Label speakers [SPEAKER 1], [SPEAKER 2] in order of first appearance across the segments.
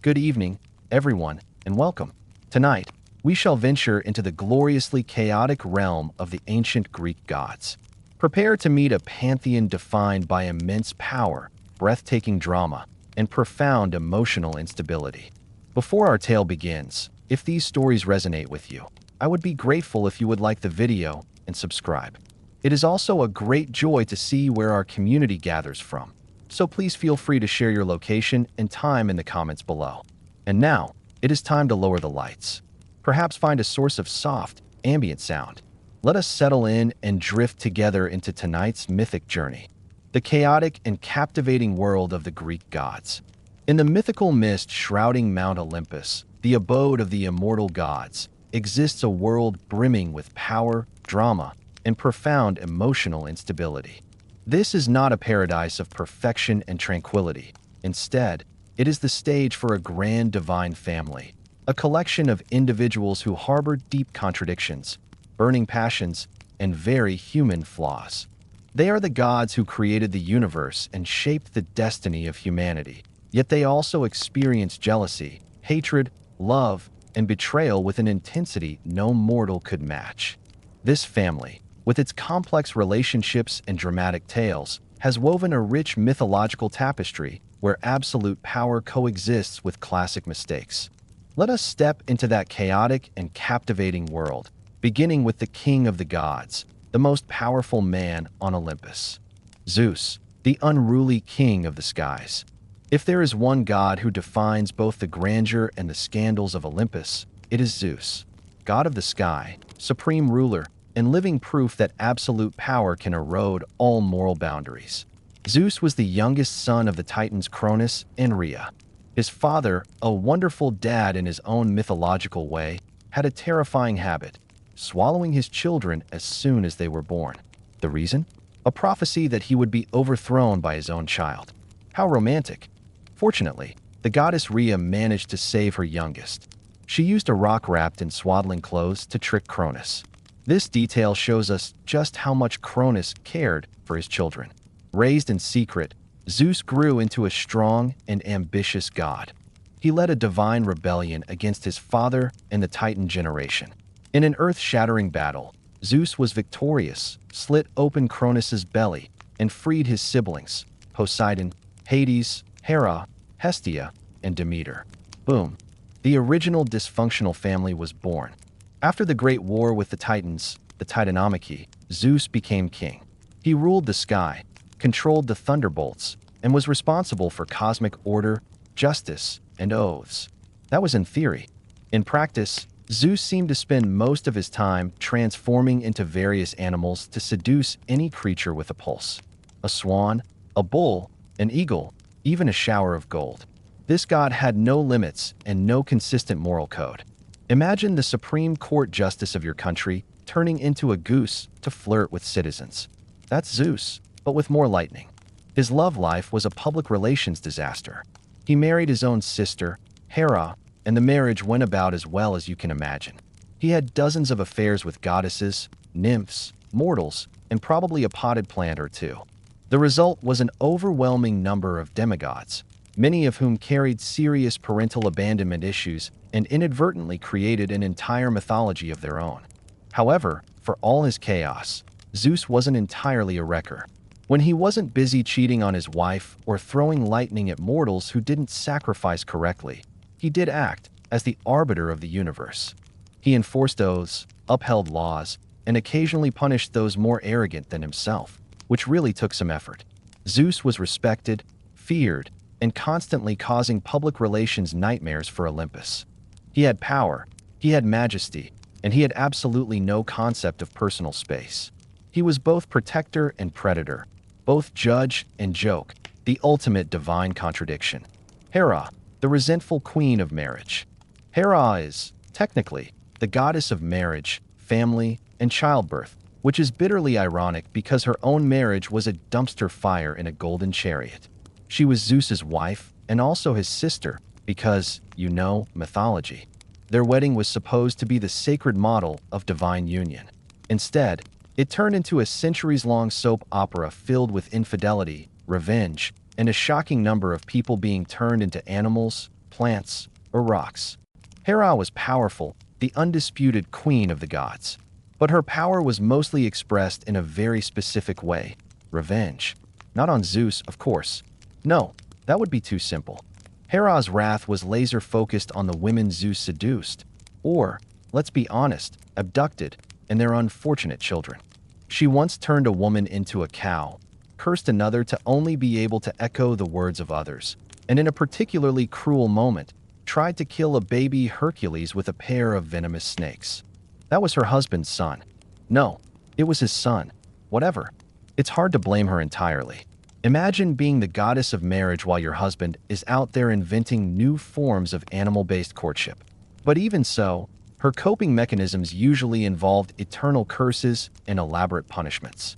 [SPEAKER 1] Good evening, everyone, and welcome. Tonight, we shall venture into the gloriously chaotic realm of the ancient Greek gods. Prepare to meet a pantheon defined by immense power, breathtaking drama, and profound emotional instability. Before our tale begins, if these stories resonate with you, I would be grateful if you would like the video and subscribe. It is also a great joy to see where our community gathers from, so please feel free to share your location and time in the comments below. And now, it is time to lower the lights. Perhaps find a source of soft, ambient sound. Let us settle in and drift together into tonight's mythic journey, the chaotic and captivating world of the Greek gods. In the mythical mist shrouding Mount Olympus, the abode of the immortal gods, exists a world brimming with power, drama, and profound emotional instability. This is not a paradise of perfection and tranquility. Instead, it is the stage for a grand divine family, a collection of individuals who harbor deep contradictions, burning passions, and very human flaws. They are the gods who created the universe and shaped the destiny of humanity, yet they also experience jealousy, hatred, love, and betrayal with an intensity no mortal could match. This family, with its complex relationships and dramatic tales, has woven a rich mythological tapestry where absolute power coexists with classic mistakes. Let us step into that chaotic and captivating world, beginning with the king of the gods, the most powerful man on Olympus. Zeus, the unruly king of the skies. If there is one god who defines both the grandeur and the scandals of Olympus, it is Zeus, god of the sky, supreme ruler, and living proof that absolute power can erode all moral boundaries. Zeus was the youngest son of the Titans Cronus and Rhea. His father, a wonderful dad in his own mythological way, had a terrifying habit, swallowing his children as soon as they were born. The reason? A prophecy that he would be overthrown by his own child. How romantic. Fortunately, the goddess Rhea managed to save her youngest. She used a rock wrapped in swaddling clothes to trick Cronus. This detail shows us just how much Cronus cared for his children. Raised in secret, Zeus grew into a strong and ambitious god. He led a divine rebellion against his father and the Titan generation. In an earth-shattering battle, Zeus was victorious, slit open Cronus's belly, and freed his siblings, Poseidon, Hades, Hera, Hestia, and Demeter. Boom. The original dysfunctional family was born. After the Great War with the Titans, the Titanomachy, Zeus became king. He ruled the sky, controlled the thunderbolts, and was responsible for cosmic order, justice, and oaths. That was in theory. In practice, Zeus seemed to spend most of his time transforming into various animals to seduce any creature with a pulse. A swan, a bull, an eagle, even a shower of gold. This god had no limits and no consistent moral code. Imagine the Supreme Court justice of your country turning into a goose to flirt with citizens. That's Zeus, but with more lightning. His love life was a public relations disaster. He married his own sister, Hera, and the marriage went about as well as you can imagine. He had dozens of affairs with goddesses, nymphs, mortals, and probably a potted plant or two. The result was an overwhelming number of demigods, many of whom carried serious parental abandonment issues and inadvertently created an entire mythology of their own. However, for all his chaos, Zeus wasn't entirely a wrecker. When he wasn't busy cheating on his wife or throwing lightning at mortals who didn't sacrifice correctly, he did act as the arbiter of the universe. He enforced oaths, upheld laws, and occasionally punished those more arrogant than himself, which really took some effort. Zeus was respected, feared, and constantly causing public relations nightmares for Olympus. He had power, he had majesty, and he had absolutely no concept of personal space. He was both protector and predator, both judge and joke, the ultimate divine contradiction. Hera, the resentful queen of marriage. Hera is, technically, the goddess of marriage, family, and childbirth, which is bitterly ironic because her own marriage was a dumpster fire in a golden chariot. She was Zeus's wife and also his sister because, mythology. Their wedding was supposed to be the sacred model of divine union. Instead, it turned into a centuries-long soap opera filled with infidelity, revenge, and a shocking number of people being turned into animals, plants, or rocks. Hera was powerful, the undisputed queen of the gods. But her power was mostly expressed in a very specific way: revenge. Not on Zeus, of course. No, that would be too simple. Hera's wrath was laser-focused on the women Zeus seduced, or, let's be honest, abducted, and their unfortunate children. She once turned a woman into a cow, cursed another to only be able to echo the words of others, and in a particularly cruel moment, tried to kill a baby Hercules with a pair of venomous snakes. That was her husband's son. No, it was his son. Whatever. It's hard to blame her entirely. Imagine being the goddess of marriage while your husband is out there inventing new forms of animal-based courtship. But even so, her coping mechanisms usually involved eternal curses and elaborate punishments.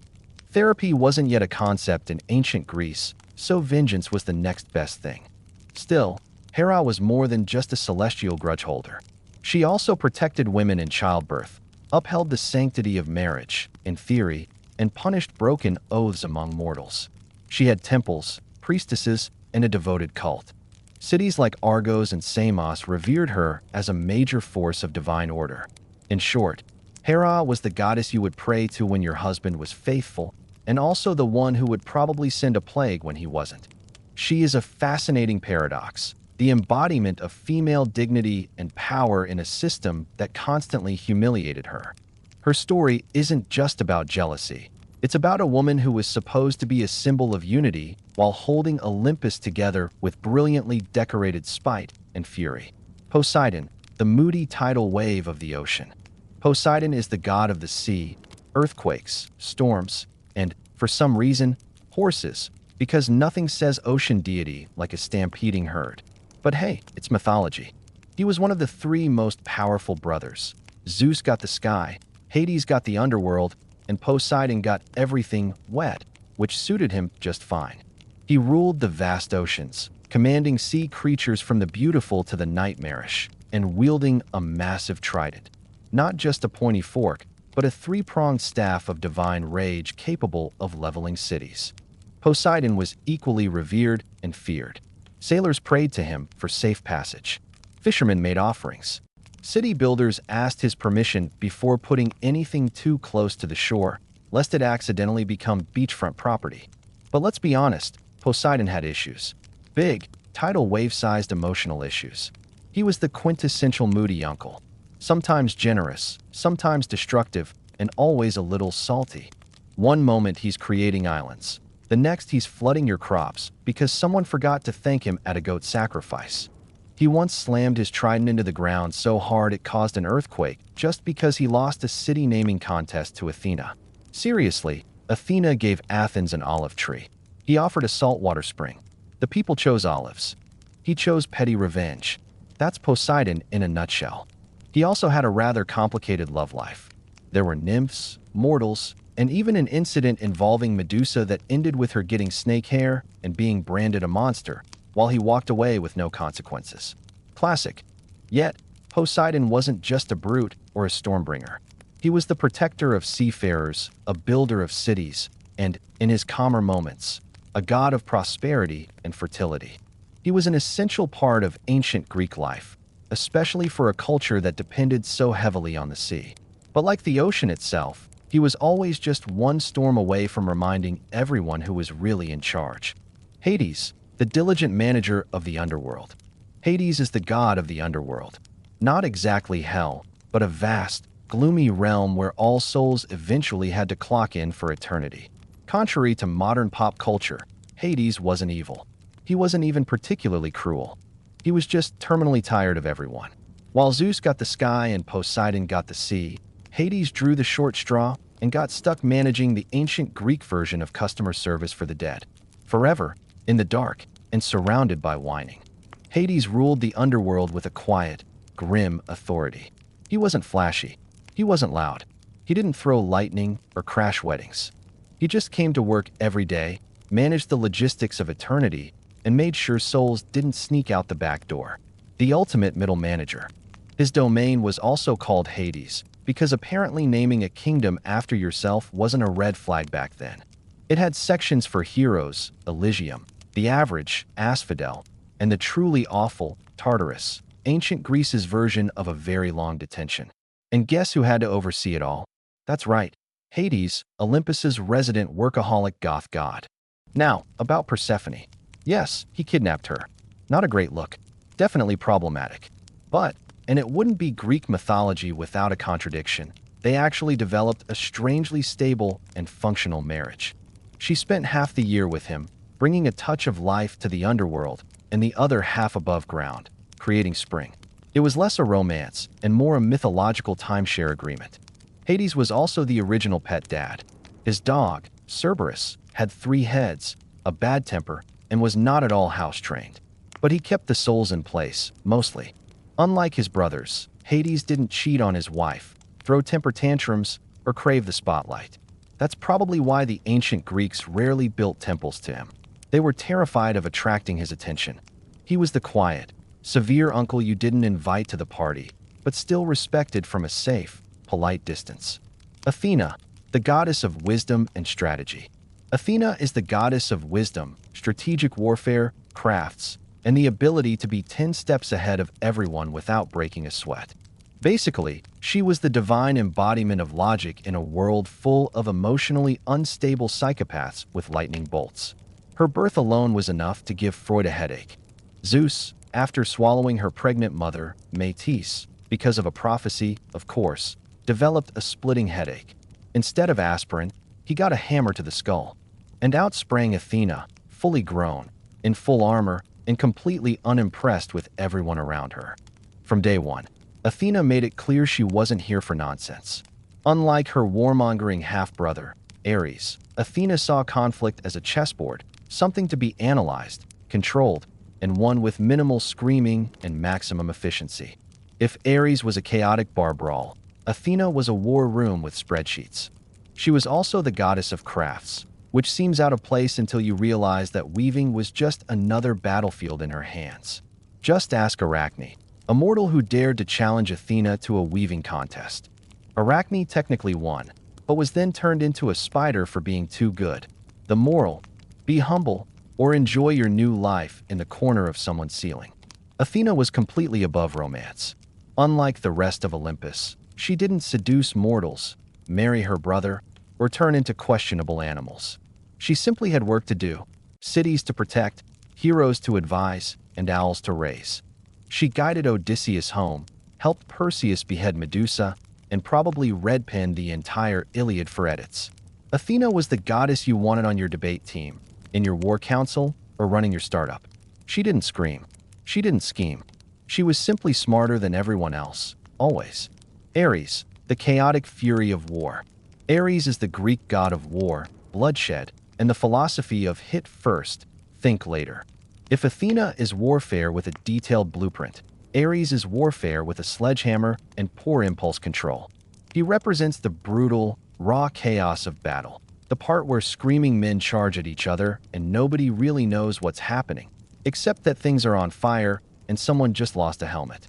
[SPEAKER 1] Therapy wasn't yet a concept in ancient Greece, so vengeance was the next best thing. Still, Hera was more than just a celestial grudge holder. She also protected women in childbirth, upheld the sanctity of marriage, in theory, and punished broken oaths among mortals. She had temples, priestesses, and a devoted cult. Cities like Argos and Samos revered her as a major force of divine order. In short, Hera was the goddess you would pray to when your husband was faithful, and also the one who would probably send a plague when he wasn't. She is a fascinating paradox, the embodiment of female dignity and power in a system that constantly humiliated her. Her story isn't just about jealousy. It's about a woman who was supposed to be a symbol of unity while holding Olympus together with brilliantly decorated spite and fury. Poseidon, the moody tidal wave of the ocean. Poseidon is the god of the sea, earthquakes, storms, and, for some reason, horses, because nothing says ocean deity like a stampeding herd. But hey, it's mythology. He was one of the three most powerful brothers. Zeus got the sky, Hades got the underworld, and Poseidon got everything wet, which suited him just fine. He ruled the vast oceans, commanding sea creatures from the beautiful to the nightmarish, and wielding a massive trident. Not just a pointy fork, but a three-pronged staff of divine rage capable of leveling cities. Poseidon was equally revered and feared. Sailors prayed to him for safe passage. Fishermen made offerings. City builders asked his permission before putting anything too close to the shore, lest it accidentally become beachfront property. But let's be honest, Poseidon had issues. Big, tidal wave-sized emotional issues. He was the quintessential moody uncle. Sometimes generous, sometimes destructive, and always a little salty. One moment he's creating islands. The next he's flooding your crops because someone forgot to thank him at a goat sacrifice. He once slammed his trident into the ground so hard it caused an earthquake just because he lost a city naming contest to Athena. Seriously, Athena gave Athens an olive tree. He offered a saltwater spring. The people chose olives. He chose petty revenge. That's Poseidon in a nutshell. He also had a rather complicated love life. There were nymphs, mortals, and even an incident involving Medusa that ended with her getting snake hair and being branded a monster, while he walked away with no consequences. Classic. Yet, Poseidon wasn't just a brute or a stormbringer. He was the protector of seafarers, a builder of cities, and, in his calmer moments, a god of prosperity and fertility. He was an essential part of ancient Greek life, especially for a culture that depended so heavily on the sea. But like the ocean itself, he was always just one storm away from reminding everyone who was really in charge. Hades, the diligent manager of the underworld. Hades is the god of the underworld. Not exactly hell, but a vast, gloomy realm where all souls eventually had to clock in for eternity. Contrary to modern pop culture, Hades wasn't evil. He wasn't even particularly cruel. He was just terminally tired of everyone. While Zeus got the sky and Poseidon got the sea, Hades drew the short straw and got stuck managing the ancient Greek version of customer service for the dead. Forever, in the dark, and surrounded by whining. Hades ruled the underworld with a quiet, grim authority. He wasn't flashy. He wasn't loud. He didn't throw lightning or crash weddings. He just came to work every day, managed the logistics of eternity, and made sure souls didn't sneak out the back door. The ultimate middle manager. His domain was also called Hades, because apparently naming a kingdom after yourself wasn't a red flag back then. It had sections for heroes, Elysium, the average, Asphodel, and the truly awful Tartarus, ancient Greece's version of a very long detention. And guess who had to oversee it all? That's right, Hades, Olympus's resident workaholic goth god. Now, about Persephone. Yes, he kidnapped her. Not a great look. Definitely problematic. But, and it wouldn't be Greek mythology without a contradiction, they actually developed a strangely stable and functional marriage. She spent half the year with him, bringing a touch of life to the underworld, and the other half above ground, creating spring. It was less a romance and more a mythological timeshare agreement. Hades was also the original pet dad. His dog, Cerberus, had 3 heads, a bad temper, and was not at all house-trained. But he kept the souls in place, mostly. Unlike his brothers, Hades didn't cheat on his wife, throw temper tantrums, or crave the spotlight. That's probably why the ancient Greeks rarely built temples to him. They were terrified of attracting his attention. He was the quiet, severe uncle you didn't invite to the party, but still respected from a safe, polite distance. Athena, the goddess of wisdom and strategy. Athena is the goddess of wisdom, strategic warfare, crafts, and the ability to be 10 steps ahead of everyone without breaking a sweat. Basically, she was the divine embodiment of logic in a world full of emotionally unstable psychopaths with lightning bolts. Her birth alone was enough to give Freud a headache. Zeus, after swallowing her pregnant mother, Metis, because of a prophecy, of course, developed a splitting headache. Instead of aspirin, he got a hammer to the skull. And out sprang Athena, fully grown, in full armor, and completely unimpressed with everyone around her. From day one, Athena made it clear she wasn't here for nonsense. Unlike her warmongering half-brother, Ares, Athena saw conflict as a chessboard, something to be analyzed, controlled, and won with minimal screaming and maximum efficiency. If Ares was a chaotic bar brawl, Athena was a war room with spreadsheets. She was also the goddess of crafts, which seems out of place until you realize that weaving was just another battlefield in her hands. Just ask Arachne, a mortal who dared to challenge Athena to a weaving contest. Arachne technically won, but was then turned into a spider for being too good. The moral: be humble, or enjoy your new life in the corner of someone's ceiling. Athena was completely above romance. Unlike the rest of Olympus, she didn't seduce mortals, marry her brother, or turn into questionable animals. She simply had work to do, cities to protect, heroes to advise, and owls to raise. She guided Odysseus home, helped Perseus behead Medusa, and probably red-penned the entire Iliad for edits. Athena was the goddess you wanted on your debate team, in your war council, or running your startup. She didn't scream. She didn't scheme. She was simply smarter than everyone else, always. Ares, the chaotic fury of war. Ares is the Greek god of war, bloodshed, and the philosophy of hit first, think later. If Athena is warfare with a detailed blueprint, Ares is warfare with a sledgehammer and poor impulse control. He represents the brutal, raw chaos of battle, the part where screaming men charge at each other and nobody really knows what's happening, except that things are on fire and someone just lost a helmet.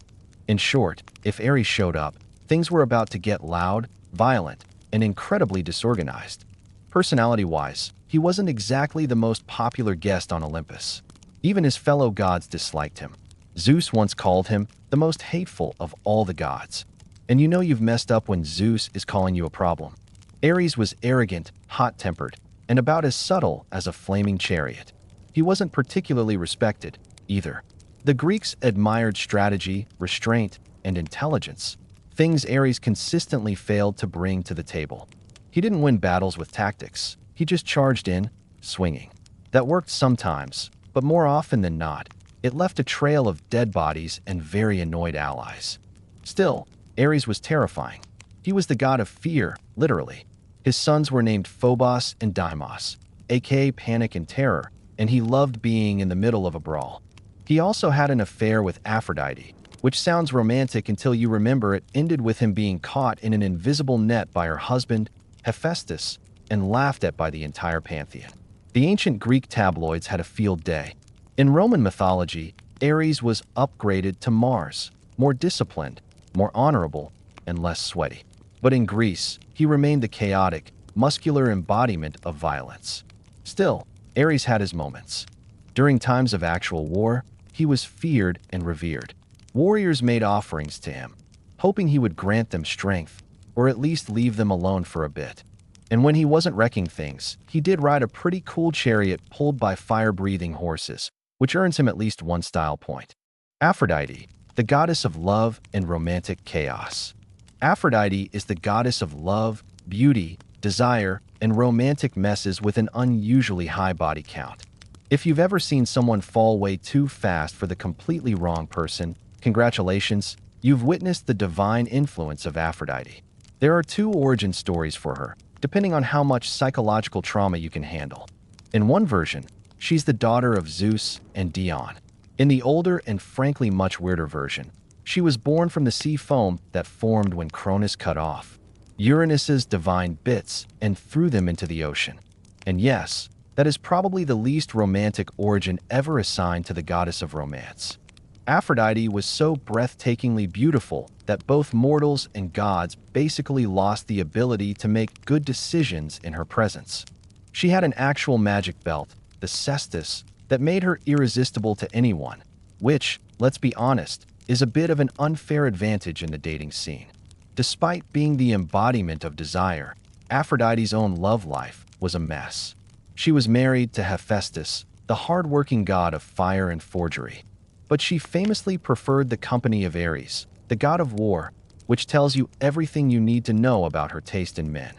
[SPEAKER 1] In short, if Ares showed up, things were about to get loud, violent, and incredibly disorganized. Personality-wise, he wasn't exactly the most popular guest on Olympus. Even his fellow gods disliked him. Zeus once called him the most hateful of all the gods. And you know you've messed up when Zeus is calling you a problem. Ares was arrogant, hot-tempered, and about as subtle as a flaming chariot. He wasn't particularly respected, either. The Greeks admired strategy, restraint, and intelligence, things Ares consistently failed to bring to the table. He didn't win battles with tactics. He just charged in, swinging. That worked sometimes, but more often than not, it left a trail of dead bodies and very annoyed allies. Still, Ares was terrifying. He was the god of fear, literally. His sons were named Phobos and Deimos, aka panic and terror, and he loved being in the middle of a brawl. He also had an affair with Aphrodite, which sounds romantic until you remember it ended with him being caught in an invisible net by her husband, Hephaestus, and laughed at by the entire pantheon. The ancient Greek tabloids had a field day. In Roman mythology, Ares was upgraded to Mars, more disciplined, more honorable, and less sweaty. But in Greece, he remained the chaotic, muscular embodiment of violence. Still, Ares had his moments. During times of actual war, he was feared and revered. Warriors made offerings to him, hoping he would grant them strength, or at least leave them alone for a bit. And when he wasn't wrecking things, he did ride a pretty cool chariot pulled by fire-breathing horses, which earns him at least one style point. Aphrodite, the goddess of love and romantic chaos. Aphrodite is the goddess of love, beauty, desire, and romantic messes with an unusually high body count. If you've ever seen someone fall way too fast for the completely wrong person, congratulations, you've witnessed the divine influence of Aphrodite. There are two origin stories for her, depending on how much psychological trauma you can handle. In one version, she's the daughter of Zeus and Dion. In the older and frankly much weirder version, she was born from the sea foam that formed when Cronus cut off Uranus's divine bits and threw them into the ocean. And yes, that is probably the least romantic origin ever assigned to the goddess of romance. Aphrodite was so breathtakingly beautiful that both mortals and gods basically lost the ability to make good decisions in her presence. She had an actual magic belt, the cestus, that made her irresistible to anyone, which, let's be honest, is a bit of an unfair advantage in the dating scene. Despite being the embodiment of desire, Aphrodite's own love life was a mess. She was married to Hephaestus, the hard-working god of fire and forgery. But she famously preferred the company of Ares, the god of war, which tells you everything you need to know about her taste in men.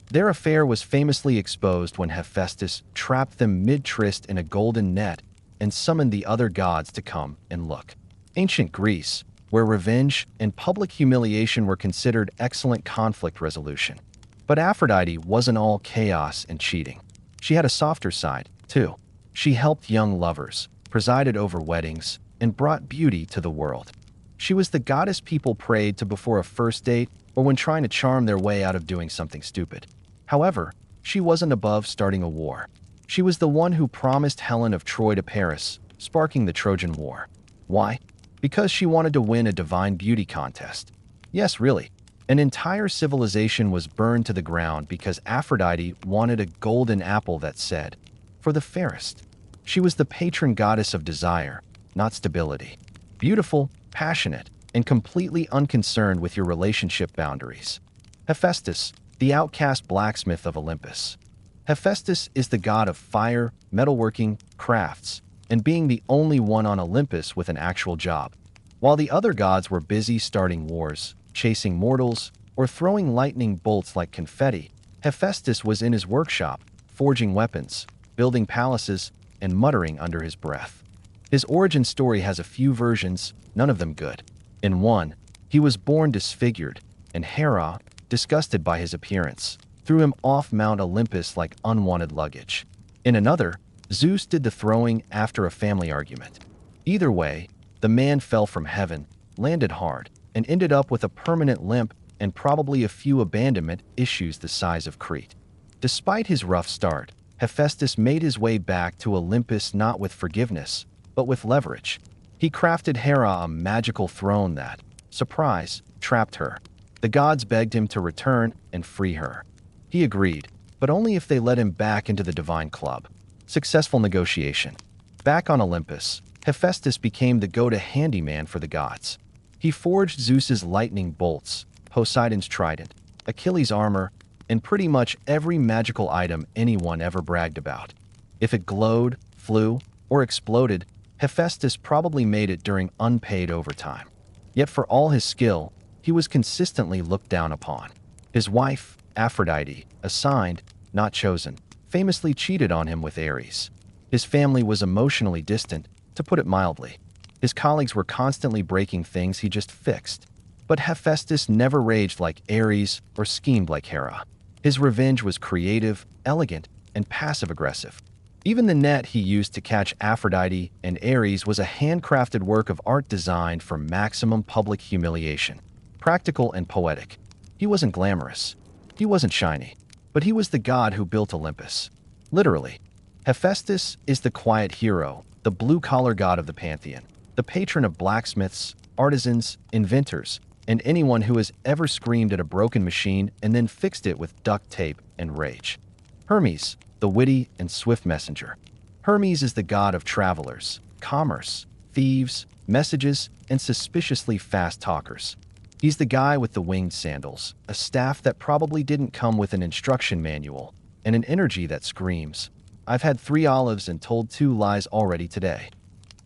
[SPEAKER 1] Their affair was famously exposed when Hephaestus trapped them mid-tryst in a golden net and summoned the other gods to come and look. Ancient Greece, where revenge and public humiliation were considered excellent conflict resolution. But Aphrodite wasn't all chaos and cheating. She had a softer side, too. She helped young lovers, presided over weddings, and brought beauty to the world. She was the goddess people prayed to before a first date or when trying to charm their way out of doing something stupid. However, she wasn't above starting a war. She was the one who promised Helen of Troy to Paris, sparking the Trojan War. Why? Because she wanted to win a divine beauty contest. Yes, really. An entire civilization was burned to the ground because Aphrodite wanted a golden apple that said, "For the fairest." She was the patron goddess of desire, not stability. Beautiful, passionate, and completely unconcerned with your relationship boundaries. Hephaestus, the outcast blacksmith of Olympus. Hephaestus is the god of fire, metalworking, crafts, and being the only one on Olympus with an actual job. While the other gods were busy starting wars, chasing mortals, or throwing lightning bolts like confetti, Hephaestus was in his workshop, forging weapons, building palaces, and muttering under his breath. His origin story has a few versions, none of them good. In one, he was born disfigured, and Hera, disgusted by his appearance, threw him off Mount Olympus like unwanted luggage. In another, Zeus did the throwing after a family argument. Either way, the man fell from heaven, landed hard, and ended up with a permanent limp and probably a few abandonment issues the size of Crete. Despite his rough start, Hephaestus made his way back to Olympus not with forgiveness, but with leverage. He crafted Hera a magical throne that, surprise, trapped her. The gods begged him to return and free her. He agreed, but only if they let him back into the divine club. Successful negotiation. Back on Olympus, Hephaestus became the go-to handyman for the gods. He forged Zeus's lightning bolts, Poseidon's trident, Achilles' armor, and pretty much every magical item anyone ever bragged about. If it glowed, flew, or exploded, Hephaestus probably made it during unpaid overtime. Yet for all his skill, he was consistently looked down upon. His wife, Aphrodite, assigned, not chosen, famously cheated on him with Ares. His family was emotionally distant, to put it mildly. His colleagues were constantly breaking things he just fixed. But Hephaestus never raged like Ares or schemed like Hera. His revenge was creative, elegant, and passive-aggressive. Even the net he used to catch Aphrodite and Ares was a handcrafted work of art designed for maximum public humiliation. Practical and poetic. He wasn't glamorous. He wasn't shiny. But he was the god who built Olympus. Literally. Hephaestus is the quiet hero, the blue-collar god of the pantheon, the patron of blacksmiths, artisans, inventors, and anyone who has ever screamed at a broken machine and then fixed it with duct tape and rage. Hermes, the witty and swift messenger. Hermes is the god of travelers, commerce, thieves, messages, and suspiciously fast talkers. He's the guy with the winged sandals, a staff that probably didn't come with an instruction manual, and an energy that screams, "I've had 3 olives and told 2 lies already today."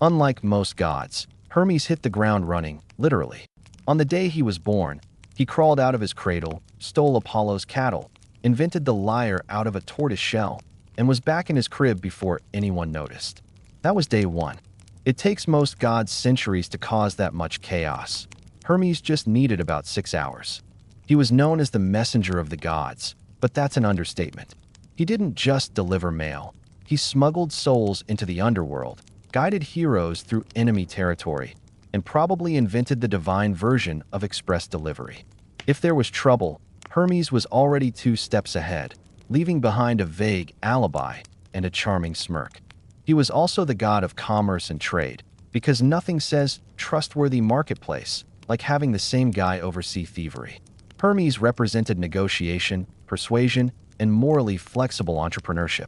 [SPEAKER 1] Unlike most gods, Hermes hit the ground running, literally. On the day he was born, he crawled out of his cradle, stole Apollo's cattle, invented the lyre out of a tortoise shell, and was back in his crib before anyone noticed. That was day one. It takes most gods centuries to cause that much chaos. Hermes just needed about 6 hours. He was known as the messenger of the gods, but that's an understatement. He didn't just deliver mail. He smuggled souls into the underworld, guided heroes through enemy territory, and probably invented the divine version of express delivery. If there was trouble, Hermes was already 2 steps ahead, leaving behind a vague alibi and a charming smirk. He was also the god of commerce and trade, because nothing says trustworthy marketplace like having the same guy oversee thievery. Hermes represented negotiation, persuasion, and morally flexible entrepreneurship.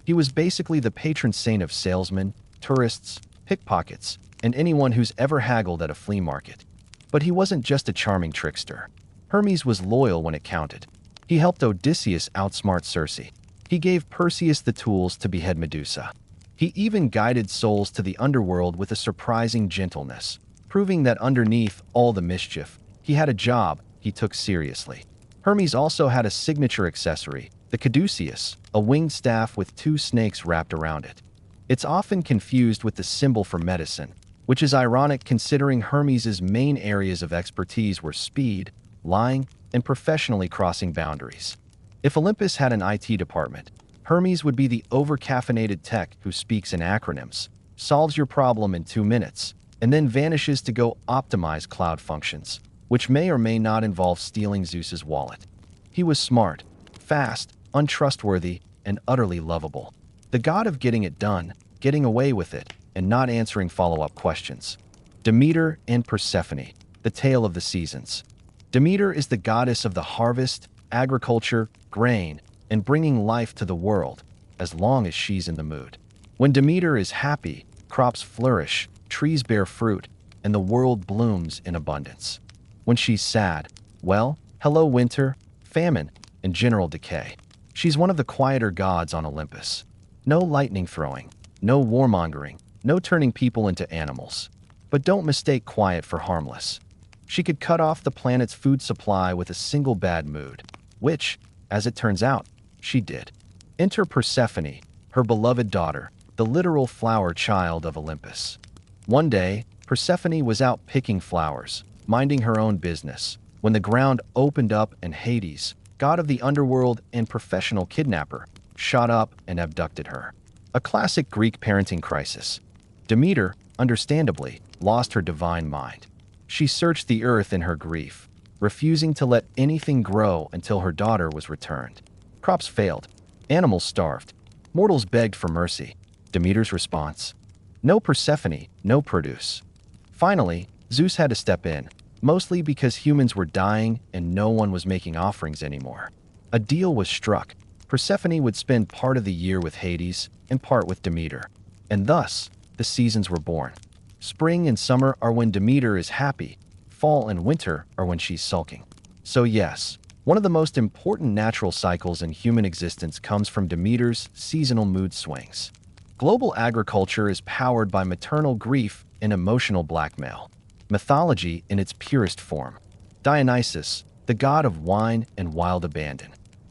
[SPEAKER 1] He was basically the patron saint of salesmen, tourists, pickpockets, and anyone who's ever haggled at a flea market. But he wasn't just a charming trickster. Hermes was loyal when it counted. He helped Odysseus outsmart Circe. He gave Perseus the tools to behead Medusa. He even guided souls to the underworld with a surprising gentleness, proving that underneath all the mischief, he had a job he took seriously. Hermes also had a signature accessory, the caduceus, a winged staff with 2 snakes wrapped around it. It's often confused with the symbol for medicine, which is ironic considering Hermes's main areas of expertise were speed, lying, and professionally crossing boundaries. If Olympus had an IT department, Hermes would be the over-caffeinated tech who speaks in acronyms, solves your problem in 2 minutes, and then vanishes to go optimize cloud functions, which may or may not involve stealing Zeus's wallet. He was smart, fast, untrustworthy, and utterly lovable. The god of getting it done, getting away with it, and not answering follow-up questions. Demeter and Persephone, the tale of the seasons. Demeter is the goddess of the harvest, agriculture, grain, and bringing life to the world, as long as she's in the mood. When Demeter is happy, crops flourish, trees bear fruit, and the world blooms in abundance. When she's sad, well, hello winter, famine, and general decay. She's one of the quieter gods on Olympus. No lightning throwing, no warmongering, no turning people into animals. But don't mistake quiet for harmless. She could cut off the planet's food supply with a single bad mood, which, as it turns out, she did. Enter Persephone, her beloved daughter, the literal flower child of Olympus. One day, Persephone was out picking flowers, minding her own business, when the ground opened up and Hades, god of the underworld and professional kidnapper, shot up and abducted her. A classic Greek parenting crisis. Demeter, understandably, lost her divine mind. She searched the earth in her grief, refusing to let anything grow until her daughter was returned. Crops failed. Animals starved. Mortals begged for mercy. Demeter's response? No Persephone, no produce. Finally, Zeus had to step in, mostly because humans were dying and no one was making offerings anymore. A deal was struck. Persephone would spend part of the year with Hades and part with Demeter. And thus, the seasons were born. Spring and summer are when Demeter is happy. Fall and winter are when she's sulking. So yes, one of the most important natural cycles in human existence comes from Demeter's seasonal mood swings. Global agriculture is powered by maternal grief and emotional blackmail. Mythology in its purest form. Dionysus, the god of wine and wild abandon.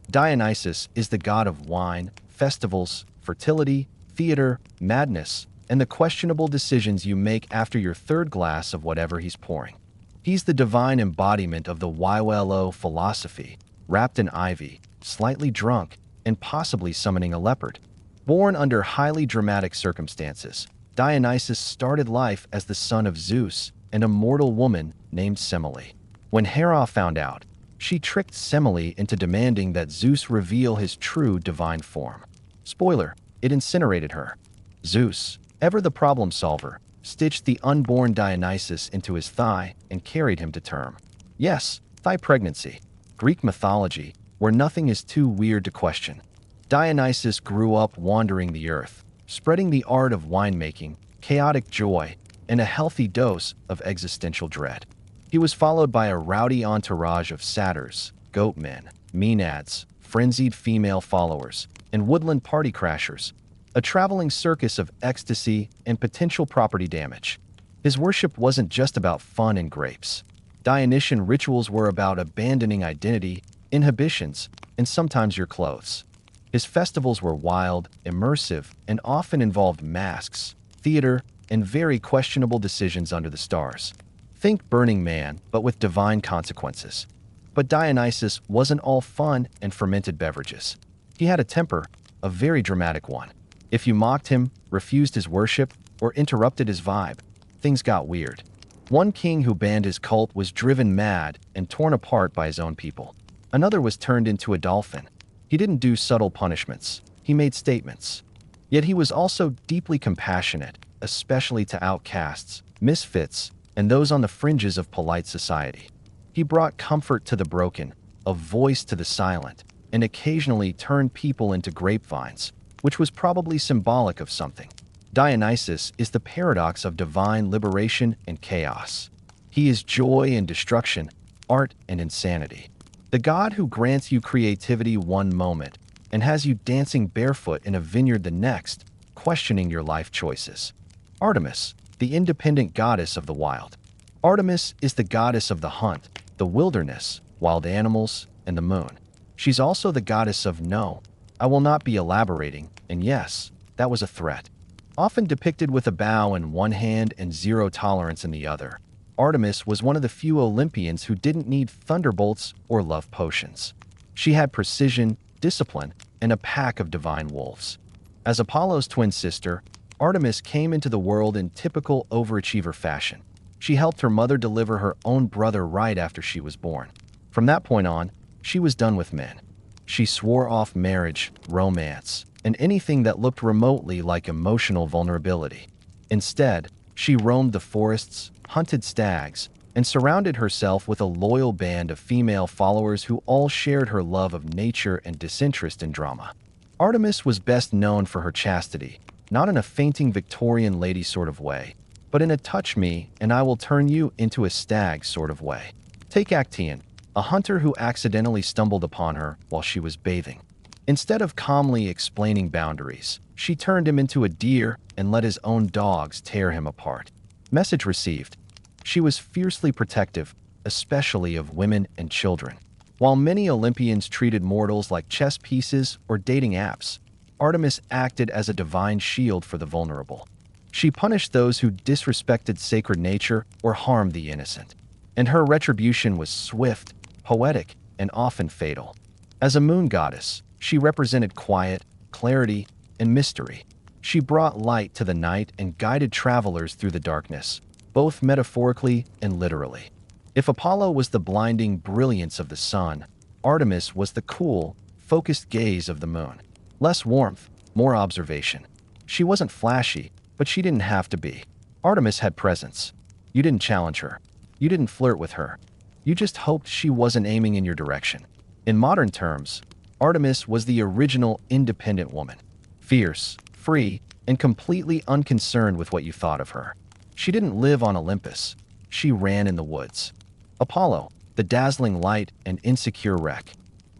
[SPEAKER 1] Dionysus is the god of wine, festivals, fertility, theater, madness, and the questionable decisions you make after your 3rd glass of whatever he's pouring. He's the divine embodiment of the YOLO philosophy, wrapped in ivy, slightly drunk, and possibly summoning a leopard. Born under highly dramatic circumstances, Dionysus started life as the son of Zeus and a mortal woman named Semele. When Hera found out, she tricked Semele into demanding that Zeus reveal his true divine form. Spoiler, it incinerated her. Zeus, ever the problem solver, stitched the unborn Dionysus into his thigh and carried him to term. Yes, thigh pregnancy. Greek mythology, where nothing is too weird to question. Dionysus grew up wandering the earth, spreading the art of winemaking, chaotic joy, and a healthy dose of existential dread. He was followed by a rowdy entourage of satyrs, goatmen, maenads, frenzied female followers, and woodland party crashers, a traveling circus of ecstasy and potential property damage. His worship wasn't just about fun and grapes. Dionysian rituals were about abandoning identity, inhibitions, and sometimes your clothes. His festivals were wild, immersive, and often involved masks, theater, and very questionable decisions under the stars. Think Burning Man, but with divine consequences. But Dionysus wasn't all fun and fermented beverages. He had a temper, a very dramatic one. If you mocked him, refused his worship, or interrupted his vibe, things got weird. One king who banned his cult was driven mad and torn apart by his own people. Another was turned into a dolphin. He didn't do subtle punishments. He made statements. Yet he was also deeply compassionate, especially to outcasts, misfits, and those on the fringes of polite society. He brought comfort to the broken, a voice to the silent, and occasionally turned people into grapevines, which was probably symbolic of something. Dionysus is the paradox of divine liberation and chaos. He is joy and destruction, art and insanity. The god who grants you creativity one moment and has you dancing barefoot in a vineyard the next, questioning your life choices. Artemis, the independent goddess of the wild. Artemis is the goddess of the hunt, the wilderness, wild animals, and the moon. She's also the goddess of no, I will not be elaborating, and yes, that was a threat. Often depicted with a bow in one hand and zero tolerance in the other, Artemis was one of the few Olympians who didn't need thunderbolts or love potions. She had precision, discipline, and a pack of divine wolves. As Apollo's twin sister, Artemis came into the world in typical overachiever fashion. She helped her mother deliver her own brother right after she was born. From that point on, she was done with men. She swore off marriage, romance, and anything that looked remotely like emotional vulnerability. Instead, she roamed the forests, hunted stags, and surrounded herself with a loyal band of female followers who all shared her love of nature and disinterest in drama. Artemis was best known for her chastity, not in a fainting Victorian lady sort of way, but in a touch me and I will turn you into a stag sort of way. Take Actaeon, a hunter who accidentally stumbled upon her while she was bathing. Instead of calmly explaining boundaries, she turned him into a deer and let his own dogs tear him apart. Message received. She was fiercely protective, especially of women and children. While many Olympians treated mortals like chess pieces or dating apps, Artemis acted as a divine shield for the vulnerable. She punished those who disrespected sacred nature or harmed the innocent. And her retribution was swift, poetic, and often fatal. As a moon goddess, she represented quiet, clarity, and mystery. She brought light to the night and guided travelers through the darkness, both metaphorically and literally. If Apollo was the blinding brilliance of the sun, Artemis was the cool, focused gaze of the moon. Less warmth, more observation. She wasn't flashy, but she didn't have to be. Artemis had presence. You didn't challenge her. You didn't flirt with her. You just hoped she wasn't aiming in your direction. In modern terms, Artemis was the original independent woman. Fierce, free, and completely unconcerned with what you thought of her. She didn't live on Olympus. She ran in the woods. Apollo, the dazzling light and insecure wreck.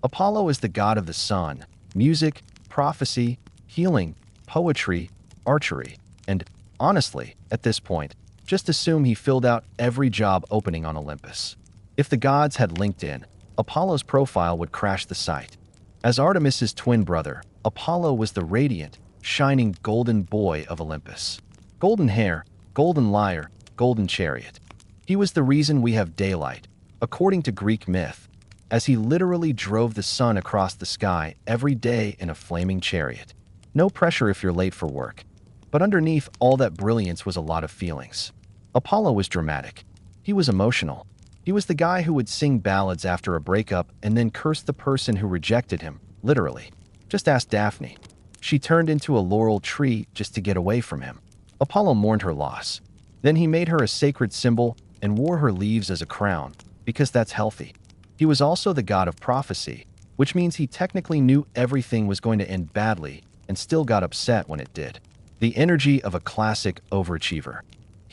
[SPEAKER 1] Apollo is the god of the sun, music, prophecy, healing, poetry, archery, and, honestly, at this point, just assume he filled out every job opening on Olympus. If the gods had LinkedIn, Apollo's profile would crash the site. As Artemis's twin brother, Apollo was the radiant, shining golden boy of Olympus. Golden hair, golden lyre, golden chariot. He was the reason we have daylight, according to Greek myth, as he literally drove the sun across the sky every day in a flaming chariot. No pressure if you're late for work. But underneath all that brilliance was a lot of feelings. Apollo was dramatic. He was emotional. He was the guy who would sing ballads after a breakup and then curse the person who rejected him, literally. Just ask Daphne. She turned into a laurel tree just to get away from him. Apollo mourned her loss. Then he made her a sacred symbol and wore her leaves as a crown, because that's healthy. He was also the god of prophecy, which means he technically knew everything was going to end badly and still got upset when it did. The energy of a classic overachiever.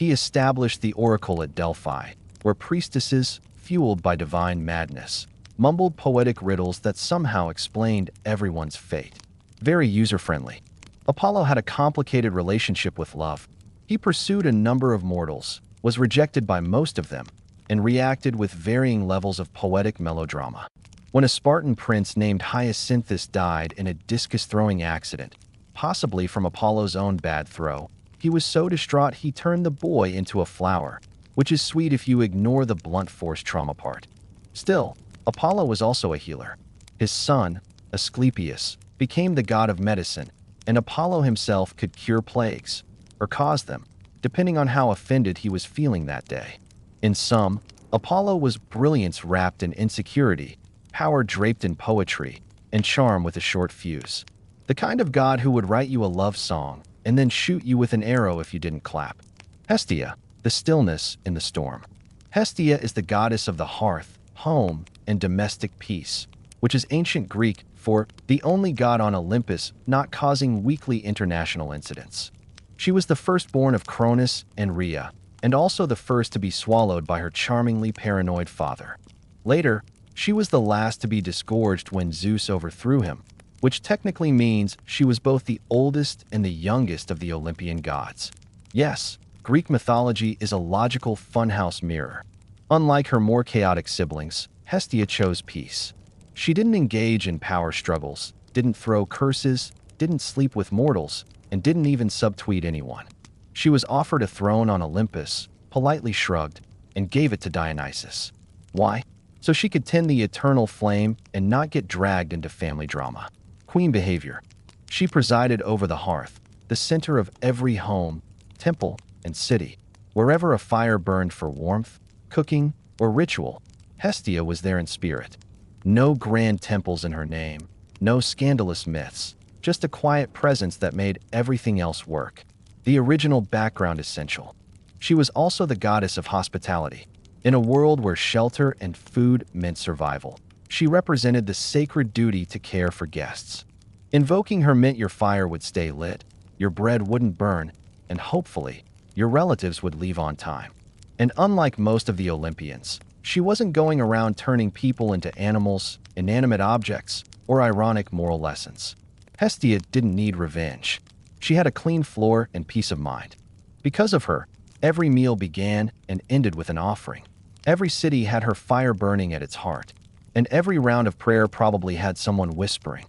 [SPEAKER 1] He established the oracle at Delphi, where priestesses, fueled by divine madness, mumbled poetic riddles that somehow explained everyone's fate. Very user-friendly. Apollo had a complicated relationship with love. He pursued a number of mortals, was rejected by most of them, and reacted with varying levels of poetic melodrama. When a Spartan prince named Hyacinthus died in a discus-throwing accident, possibly from Apollo's own bad throw, he was so distraught he turned the boy into a flower, which is sweet if you ignore the blunt force trauma part. Still, Apollo was also a healer. His son, Asclepius, became the god of medicine, and Apollo himself could cure plagues, or cause them, depending on how offended he was feeling that day. In sum, Apollo was brilliance wrapped in insecurity, power draped in poetry, and charm with a short fuse. The kind of god who would write you a love song and then shoot you with an arrow if you didn't clap. Hestia, the stillness in the storm. Hestia is the goddess of the hearth, home, and domestic peace, which is ancient Greek for the only god on Olympus not causing weekly international incidents. She was the firstborn of Cronus and Rhea, and also the first to be swallowed by her charmingly paranoid father. Later, she was the last to be disgorged when Zeus overthrew him, which technically means she was both the oldest and the youngest of the Olympian gods. Yes, Greek mythology is a logical funhouse mirror. Unlike her more chaotic siblings, Hestia chose peace. She didn't engage in power struggles, didn't throw curses, didn't sleep with mortals, and didn't even subtweet anyone. She was offered a throne on Olympus, politely shrugged, and gave it to Dionysus. Why? So she could tend the eternal flame and not get dragged into family drama. Queen behavior. She presided over the hearth, the center of every home, temple, and city. Wherever a fire burned for warmth, cooking, or ritual, Hestia was there in spirit. No grand temples in her name, no scandalous myths, just a quiet presence that made everything else work. The original background essential. She was also the goddess of hospitality. In a world where shelter and food meant survival, she represented the sacred duty to care for guests. Invoking her meant your fire would stay lit, your bread wouldn't burn, and hopefully, your relatives would leave on time. And unlike most of the Olympians, she wasn't going around turning people into animals, inanimate objects, or ironic moral lessons. Hestia didn't need revenge. She had a clean floor and peace of mind. Because of her, every meal began and ended with an offering. Every city had her fire burning at its heart, and every round of prayer probably had someone whispering,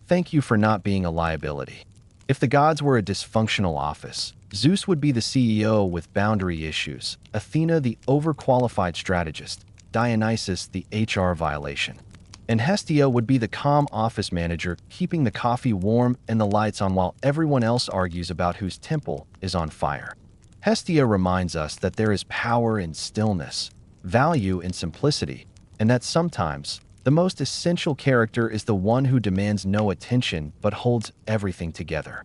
[SPEAKER 1] "Thank you for not being a liability." If the gods were a dysfunctional office, Zeus would be the CEO with boundary issues, Athena the overqualified strategist, Dionysus the HR violation. And Hestia would be the calm office manager, keeping the coffee warm and the lights on while everyone else argues about whose temple is on fire. Hestia reminds us that there is power in stillness, value in simplicity, and that sometimes the most essential character is the one who demands no attention but holds everything together.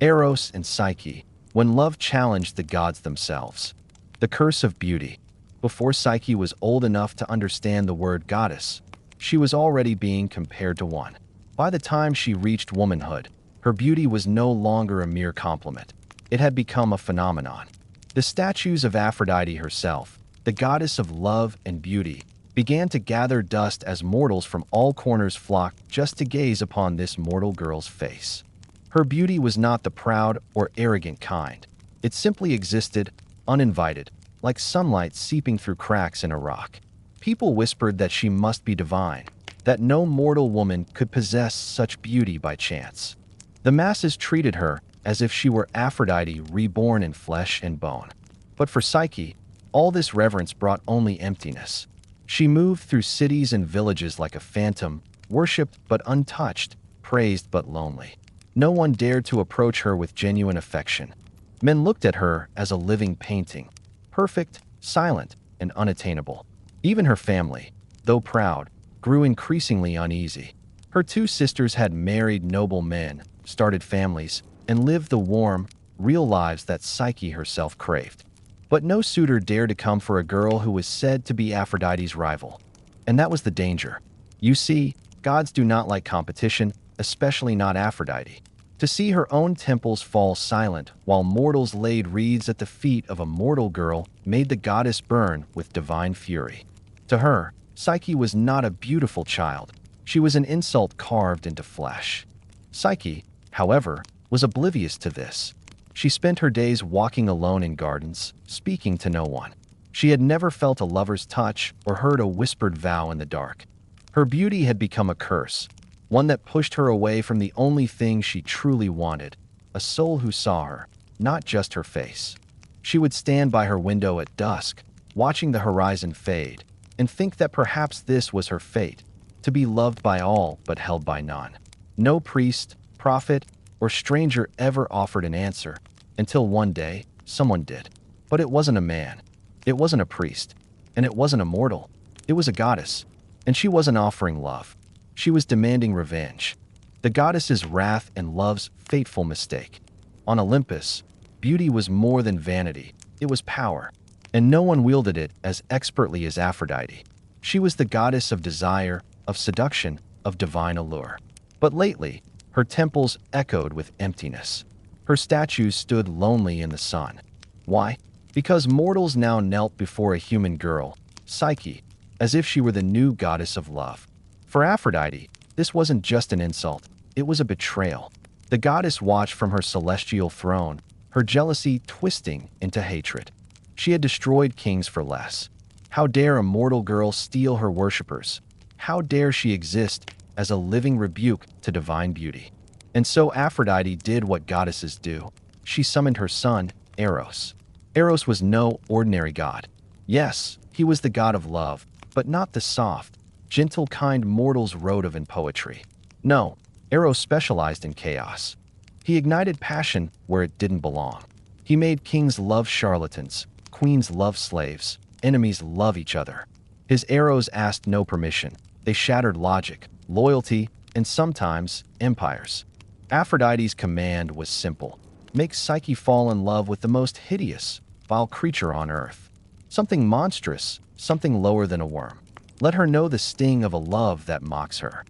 [SPEAKER 1] Eros and Psyche, when love challenged the gods themselves. The curse of beauty. Before Psyche was old enough to understand the word goddess, she was already being compared to one. By the time she reached womanhood, her beauty was no longer a mere compliment. It had become a phenomenon. The statues of Aphrodite herself, the goddess of love and beauty, began to gather dust as mortals from all corners flocked just to gaze upon this mortal girl's face. Her beauty was not the proud or arrogant kind. It simply existed, uninvited, like sunlight seeping through cracks in a rock. People whispered that she must be divine, that no mortal woman could possess such beauty by chance. The masses treated her as if she were Aphrodite reborn in flesh and bone. But for Psyche, all this reverence brought only emptiness. She moved through cities and villages like a phantom, worshipped but untouched, praised but lonely. No one dared to approach her with genuine affection. Men looked at her as a living painting, perfect, silent, and unattainable. Even her family, though proud, grew increasingly uneasy. Her two sisters had married noble men, started families, and lived the warm, real lives that Psyche herself craved. But no suitor dared to come for a girl who was said to be Aphrodite's rival. And that was the danger. You see, gods do not like competition, especially not Aphrodite. To see her own temples fall silent while mortals laid wreaths at the feet of a mortal girl made the goddess burn with divine fury. To her, Psyche was not a beautiful child. She was an insult carved into flesh. Psyche, however, was oblivious to this. She spent her days walking alone in gardens, speaking to no one. She had never felt a lover's touch or heard a whispered vow in the dark. Her beauty had become a curse, one that pushed her away from the only thing she truly wanted, a soul who saw her, not just her face. She would stand by her window at dusk, watching the horizon fade, and think that perhaps this was her fate, to be loved by all but held by none. No priest, prophet, or stranger ever offered an answer, until one day, someone did. But it wasn't a man. It wasn't a priest. And it wasn't a mortal. It was a goddess. And she wasn't offering love. She was demanding revenge. The goddess's wrath and love's fateful mistake. On Olympus, beauty was more than vanity. It was power. And no one wielded it as expertly as Aphrodite. She was the goddess of desire, of seduction, of divine allure. But lately, her temples echoed with emptiness. Her statues stood lonely in the sun. Why? Because mortals now knelt before a human girl, Psyche, as if she were the new goddess of love. For Aphrodite, this wasn't just an insult, it was a betrayal. The goddess watched from her celestial throne, her jealousy twisting into hatred. She had destroyed kings for less. How dare a mortal girl steal her worshippers? How dare she exist as a living rebuke to divine beauty? And so Aphrodite did what goddesses do. She summoned her son, Eros. Eros was no ordinary god. Yes, he was the god of love, but not the soft, gentle kind mortals wrote of in poetry. No, Eros specialized in chaos. He ignited passion where it didn't belong. He made kings love charlatans, queens love slaves, enemies love each other. His arrows asked no permission. They shattered logic, loyalty, and sometimes empires. Aphrodite's command was simple. Make Psyche fall in love with the most hideous, vile creature on earth. Something monstrous, something lower than a worm. Let her know the sting of a love that mocks her.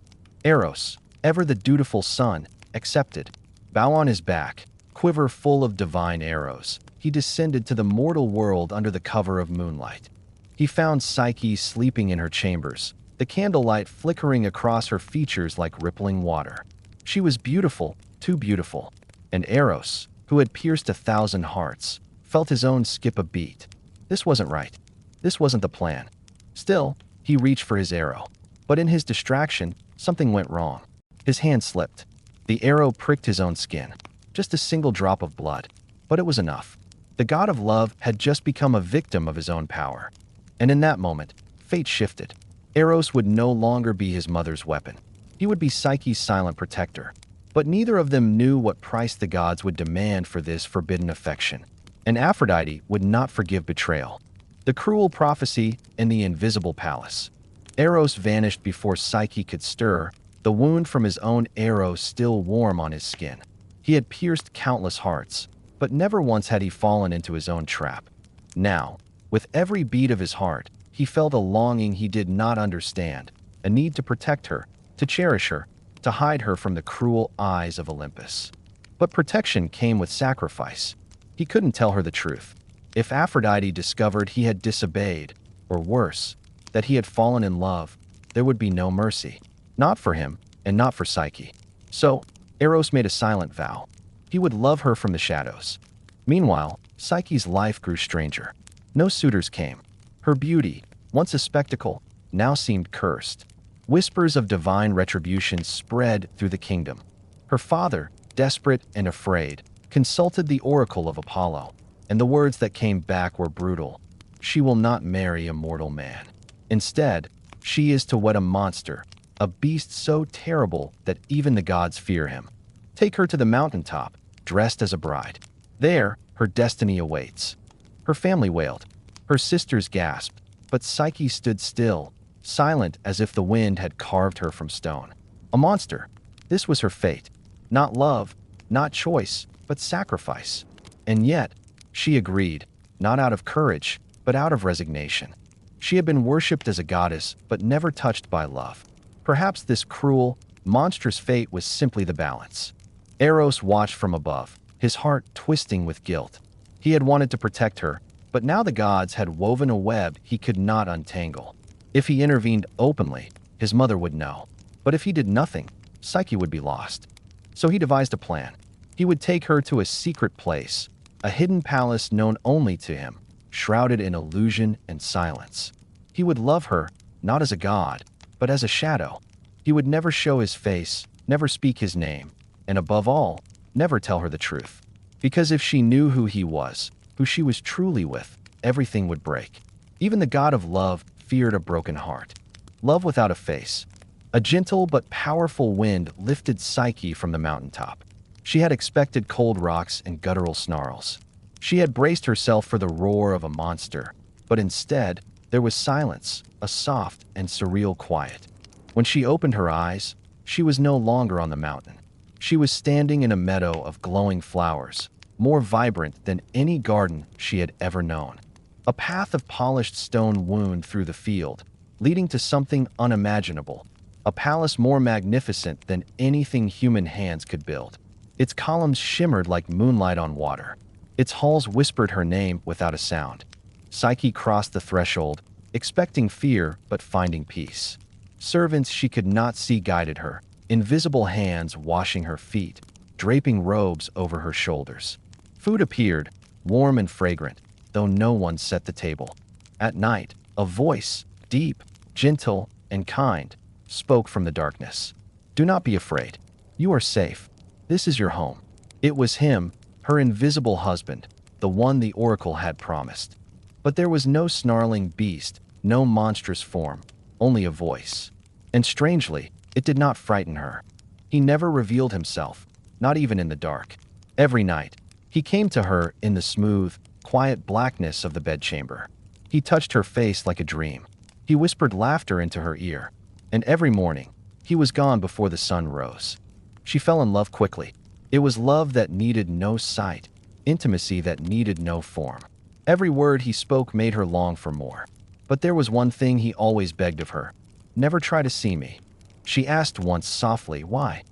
[SPEAKER 1] Eros, ever the dutiful son, accepted. Bow on his back, quiver full of divine arrows, he descended to the mortal world under the cover of moonlight. He found Psyche sleeping in her chambers, the candlelight flickering across her features like rippling water. She was beautiful, too beautiful. And Eros, who had pierced 1,000 hearts, felt his own skip a beat. This wasn't right. This wasn't the plan. Still, he reached for his arrow. But in his distraction, something went wrong. His hand slipped. The arrow pricked his own skin. Just a single drop of blood. But it was enough. The god of love had just become a victim of his own power. And in that moment, fate shifted. Eros would no longer be his mother's weapon. He would be Psyche's silent protector. But neither of them knew what price the gods would demand for this forbidden affection. And Aphrodite would not forgive betrayal. The cruel prophecy in the invisible palace. Eros vanished before Psyche could stir, the wound from his own arrow still warm on his skin. He had pierced countless hearts, but never once had he fallen into his own trap. Now, with every beat of his heart, he felt a longing he did not understand, a need to protect her, to cherish her, to hide her from the cruel eyes of Olympus. But protection came with sacrifice. He couldn't tell her the truth. If Aphrodite discovered he had disobeyed, or worse, that he had fallen in love, there would be no mercy. Not for him, and not for Psyche. So, Eros made a silent vow. He would love her from the shadows. Meanwhile, Psyche's life grew stranger. No suitors came. Her beauty, once a spectacle, now seemed cursed. Whispers of divine retribution spread through the kingdom. Her father, desperate and afraid, consulted the oracle of Apollo, and the words that came back were brutal. She will not marry a mortal man. Instead, she is to wed a monster, a beast so terrible that even the gods fear him. Take her to the mountaintop, dressed as a bride. There, her destiny awaits. Her family wailed. Her sisters gasped, but Psyche stood still, silent as if the wind had carved her from stone. A monster. This was her fate. Not love, not choice, but sacrifice. And yet, she agreed, not out of courage, but out of resignation. She had been worshipped as a goddess, but never touched by love. Perhaps this cruel, monstrous fate was simply the balance. Eros watched from above, his heart twisting with guilt. He had wanted to protect her, but now the gods had woven a web he could not untangle. If he intervened openly, his mother would know. But if he did nothing, Psyche would be lost. So he devised a plan. He would take her to a secret place, a hidden palace known only to him, shrouded in illusion and silence. He would love her, not as a god, but as a shadow. He would never show his face, never speak his name, and above all, never tell her the truth. Because if she knew who he was, who she was truly with, everything would break. Even the god of love feared a broken heart. Love without a face. A gentle but powerful wind lifted Psyche from the mountaintop. She had expected cold rocks and guttural snarls. She had braced herself for the roar of a monster, but instead, there was silence, a soft and surreal quiet. When she opened her eyes, she was no longer on the mountain. She was standing in a meadow of glowing flowers, more vibrant than any garden she had ever known. A path of polished stone wound through the field, leading to something unimaginable, a palace more magnificent than anything human hands could build. Its columns shimmered like moonlight on water. Its halls whispered her name without a sound. Psyche crossed the threshold, expecting fear but finding peace. Servants she could not see guided her, invisible hands washing her feet, draping robes over her shoulders. Food appeared, warm and fragrant, though no one set the table. At night, a voice, deep, gentle, and kind, spoke from the darkness. "Do not be afraid. You are safe. This is your home." It was him, her invisible husband, the one the oracle had promised. But there was no snarling beast, no monstrous form, only a voice. And strangely, it did not frighten her. He never revealed himself, not even in the dark. Every night, he came to her in the smooth, quiet blackness of the bedchamber. He touched her face like a dream. He whispered laughter into her ear. And every morning, he was gone before the sun rose. She fell in love quickly. It was love that needed no sight, intimacy that needed no form. Every word he spoke made her long for more. But there was one thing he always begged of her. "Never try to see me." She asked once softly, "Why?"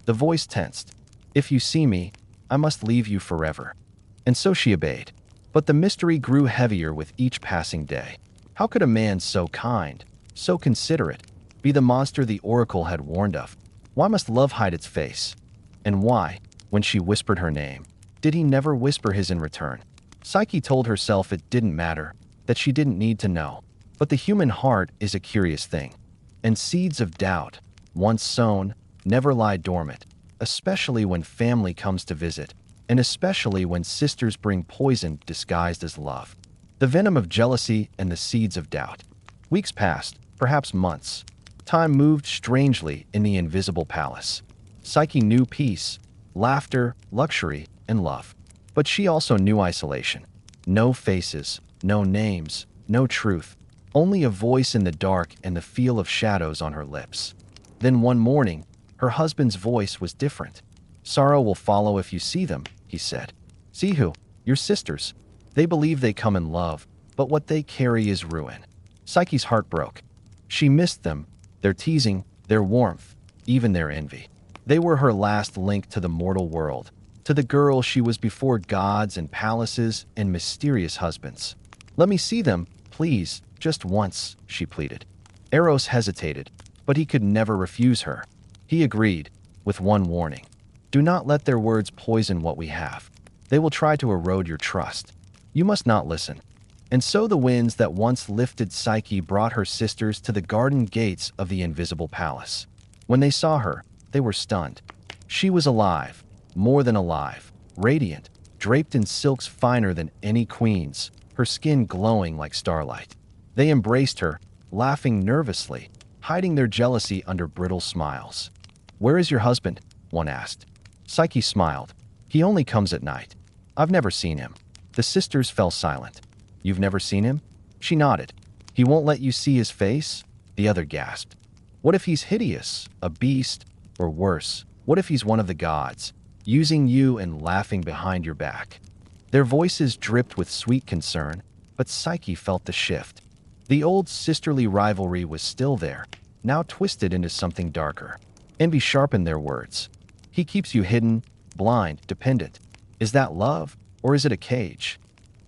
[SPEAKER 1] The voice tensed. "If you see me, I must leave you forever." And so she obeyed. But the mystery grew heavier with each passing day. How could a man so kind, so considerate, be the monster the oracle had warned of? Why must love hide its face? And why, when she whispered her name, did he never whisper his in return? Psyche told herself it didn't matter, that she didn't need to know. But the human heart is a curious thing. And seeds of doubt, once sown, never lie dormant, especially when family comes to visit, and especially when sisters bring poison disguised as love. The venom of jealousy and the seeds of doubt. Weeks passed, perhaps months. Time moved strangely in the invisible palace. Psyche knew peace, laughter, luxury, and love. But she also knew isolation. No faces, no names, no truth. Only a voice in the dark and the feel of shadows on her lips. Then one morning, her husband's voice was different. "Sorrow will follow if you see them," he said. "See who? Your sisters. They believe they come in love, but what they carry is ruin." Psyche's heart broke. She missed them, their teasing, their warmth, even their envy. They were her last link to the mortal world, to the girl she was before gods and palaces and mysterious husbands. "Let me see them, please, just once," she pleaded. Eros hesitated, but he could never refuse her. He agreed, with one warning. "Do not let their words poison what we have. They will try to erode your trust. You must not listen." And so the winds that once lifted Psyche brought her sisters to the garden gates of the invisible palace. When they saw her, they were stunned. She was alive, more than alive, radiant, draped in silks finer than any queen's, her skin glowing like starlight. They embraced her, laughing nervously, hiding their jealousy under brittle smiles. "Where is your husband?" one asked. Psyche smiled. "He only comes at night. I've never seen him." The sisters fell silent. "You've never seen him?" She nodded. "He won't let you see his face?" The other gasped. "What if he's hideous, a beast, or worse? What if he's one of the gods, using you and laughing behind your back?" Their voices dripped with sweet concern, but Psyche felt the shift. The old sisterly rivalry was still there, now twisted into something darker. Envy sharpened their words. "He keeps you hidden, blind, dependent. Is that love, or is it a cage?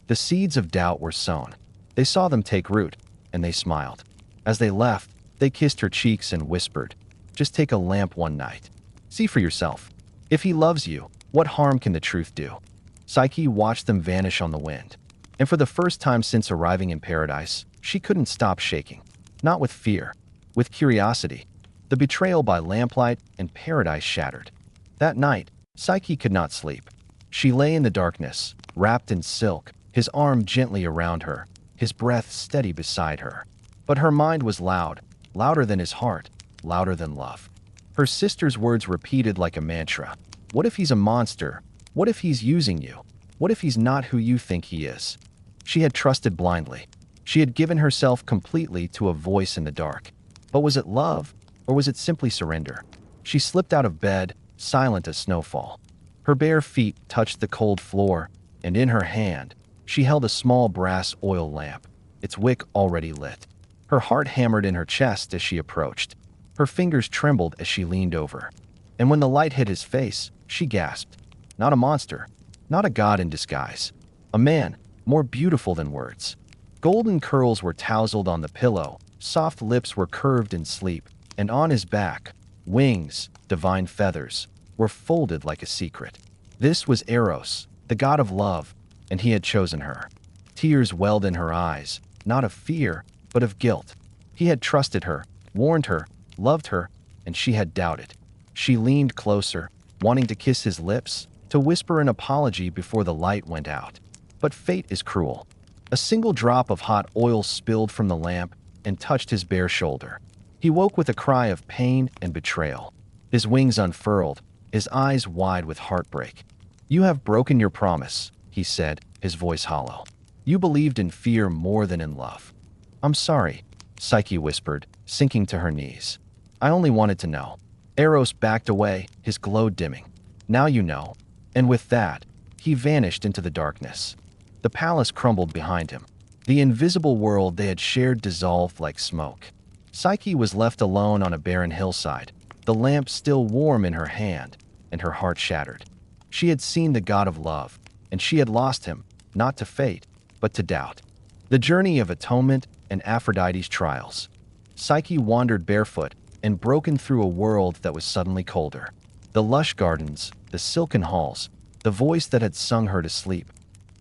[SPEAKER 1] The seeds of doubt were sown. They saw them take root, and they smiled. As they left, they kissed her cheeks and whispered, "Just take a lamp one night. See for yourself. If he loves you, what harm can the truth do?" Psyche watched them vanish on the wind. And for the first time since arriving in paradise, she couldn't stop shaking. Not with fear, with curiosity. The betrayal by lamplight and paradise shattered. That night, Psyche could not sleep. She lay in the darkness, wrapped in silk, his arm gently around her, his breath steady beside her. But her mind was loud, louder than his heart, louder than love. Her sister's words repeated like a mantra. What if he's a monster? What if he's using you? What if he's not who you think he is? She had trusted blindly. She had given herself completely to a voice in the dark. But was it love, or was it simply surrender? She slipped out of bed, silent as snowfall. Her bare feet touched the cold floor, and in her hand, she held a small brass oil lamp, its wick already lit. Her heart hammered in her chest as she approached. Her fingers trembled as she leaned over. And when the light hit his face, she gasped. Not a monster, not a god in disguise. A man, more beautiful than words. Golden curls were tousled on the pillow, soft lips were curved in sleep, and on his back, wings, divine feathers, were folded like a secret. This was Eros, the god of love, and he had chosen her. Tears welled in her eyes, not of fear, but of guilt. He had trusted her, warned her, loved her, and she had doubted. She leaned closer, wanting to kiss his lips, to whisper an apology before the light went out. But fate is cruel. A single drop of hot oil spilled from the lamp and touched his bare shoulder. He woke with a cry of pain and betrayal. His wings unfurled, his eyes wide with heartbreak. "You have broken your promise," he said, his voice hollow. "You believed in fear more than in love." "I'm sorry," Psyche whispered, sinking to her knees. "I only wanted to know." Eros backed away, his glow dimming. "Now you know." And with that, he vanished into the darkness. The palace crumbled behind him. The invisible world they had shared dissolved like smoke. Psyche was left alone on a barren hillside, the lamp still warm in her hand, and her heart shattered. She had seen the god of love, and she had lost him, not to fate, but to doubt. The journey of atonement and Aphrodite's trials. Psyche wandered barefoot and broken through a world that was suddenly colder. The lush gardens, the silken halls, the voice that had sung her to sleep,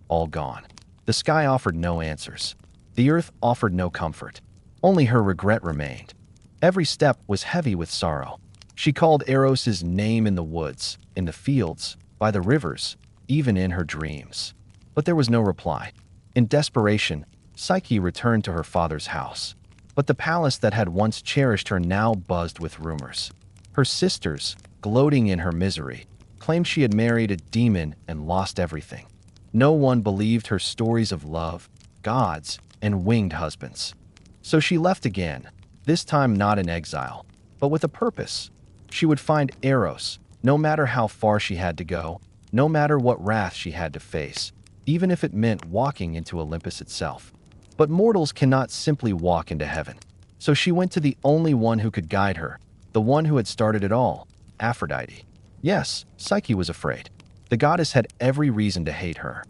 [SPEAKER 1] all gone. The sky offered no answers. The earth offered no comfort. Only her regret remained. Every step was heavy with sorrow. She called Eros's name in the woods, in the fields, by the rivers, even in her dreams. But there was no reply. In desperation, Psyche returned to her father's house. But the palace that had once cherished her now buzzed with rumors. Her sisters, gloating in her misery, claimed she had married a demon and lost everything. No one believed her stories of love, gods, and winged husbands. So she left again, this time not in exile, but with a purpose. She would find Eros, no matter how far she had to go, no matter what wrath she had to face, even if it meant walking into Olympus itself. But mortals cannot simply walk into heaven. So she went to the only one who could guide her, the one who had started it all, Aphrodite. Yes, Psyche was afraid. The goddess had every reason to hate her.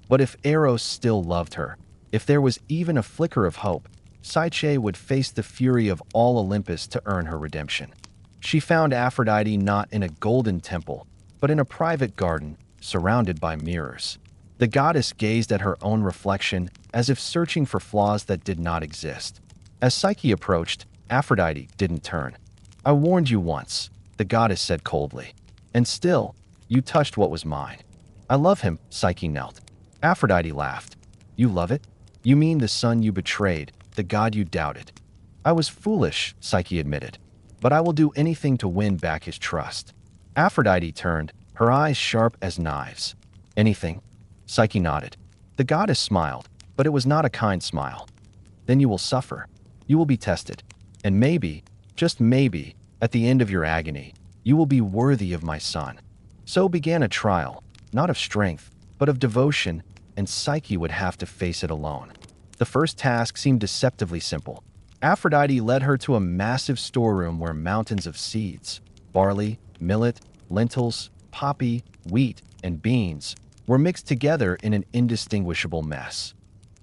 [SPEAKER 1] But if Eros still loved her, if there was even a flicker of hope, Psyche would face the fury of all Olympus to earn her redemption. She found Aphrodite not in a golden temple, but in a private garden, surrounded by mirrors. The goddess gazed at her own reflection as if searching for flaws that did not exist. As Psyche approached, Aphrodite didn't turn. "I warned you once," the goddess said coldly. "And still, you touched what was mine." "I love him," Psyche knelt. Aphrodite laughed. "You love it? You mean the son you betrayed, the god you doubted?" "I was foolish," Psyche admitted, "but I will do anything to win back his trust." Aphrodite turned, her eyes sharp as knives. "Anything?" Psyche nodded. The goddess smiled, but it was not a kind smile. "Then you will suffer. You will be tested. And maybe, just maybe, at the end of your agony, you will be worthy of my son." So began a trial, not of strength, but of devotion, and Psyche would have to face it alone. The first task seemed deceptively simple. Aphrodite led her to a massive storeroom where mountains of seeds, barley, millet, lentils, poppy, wheat, and beans were mixed together in an indistinguishable mess.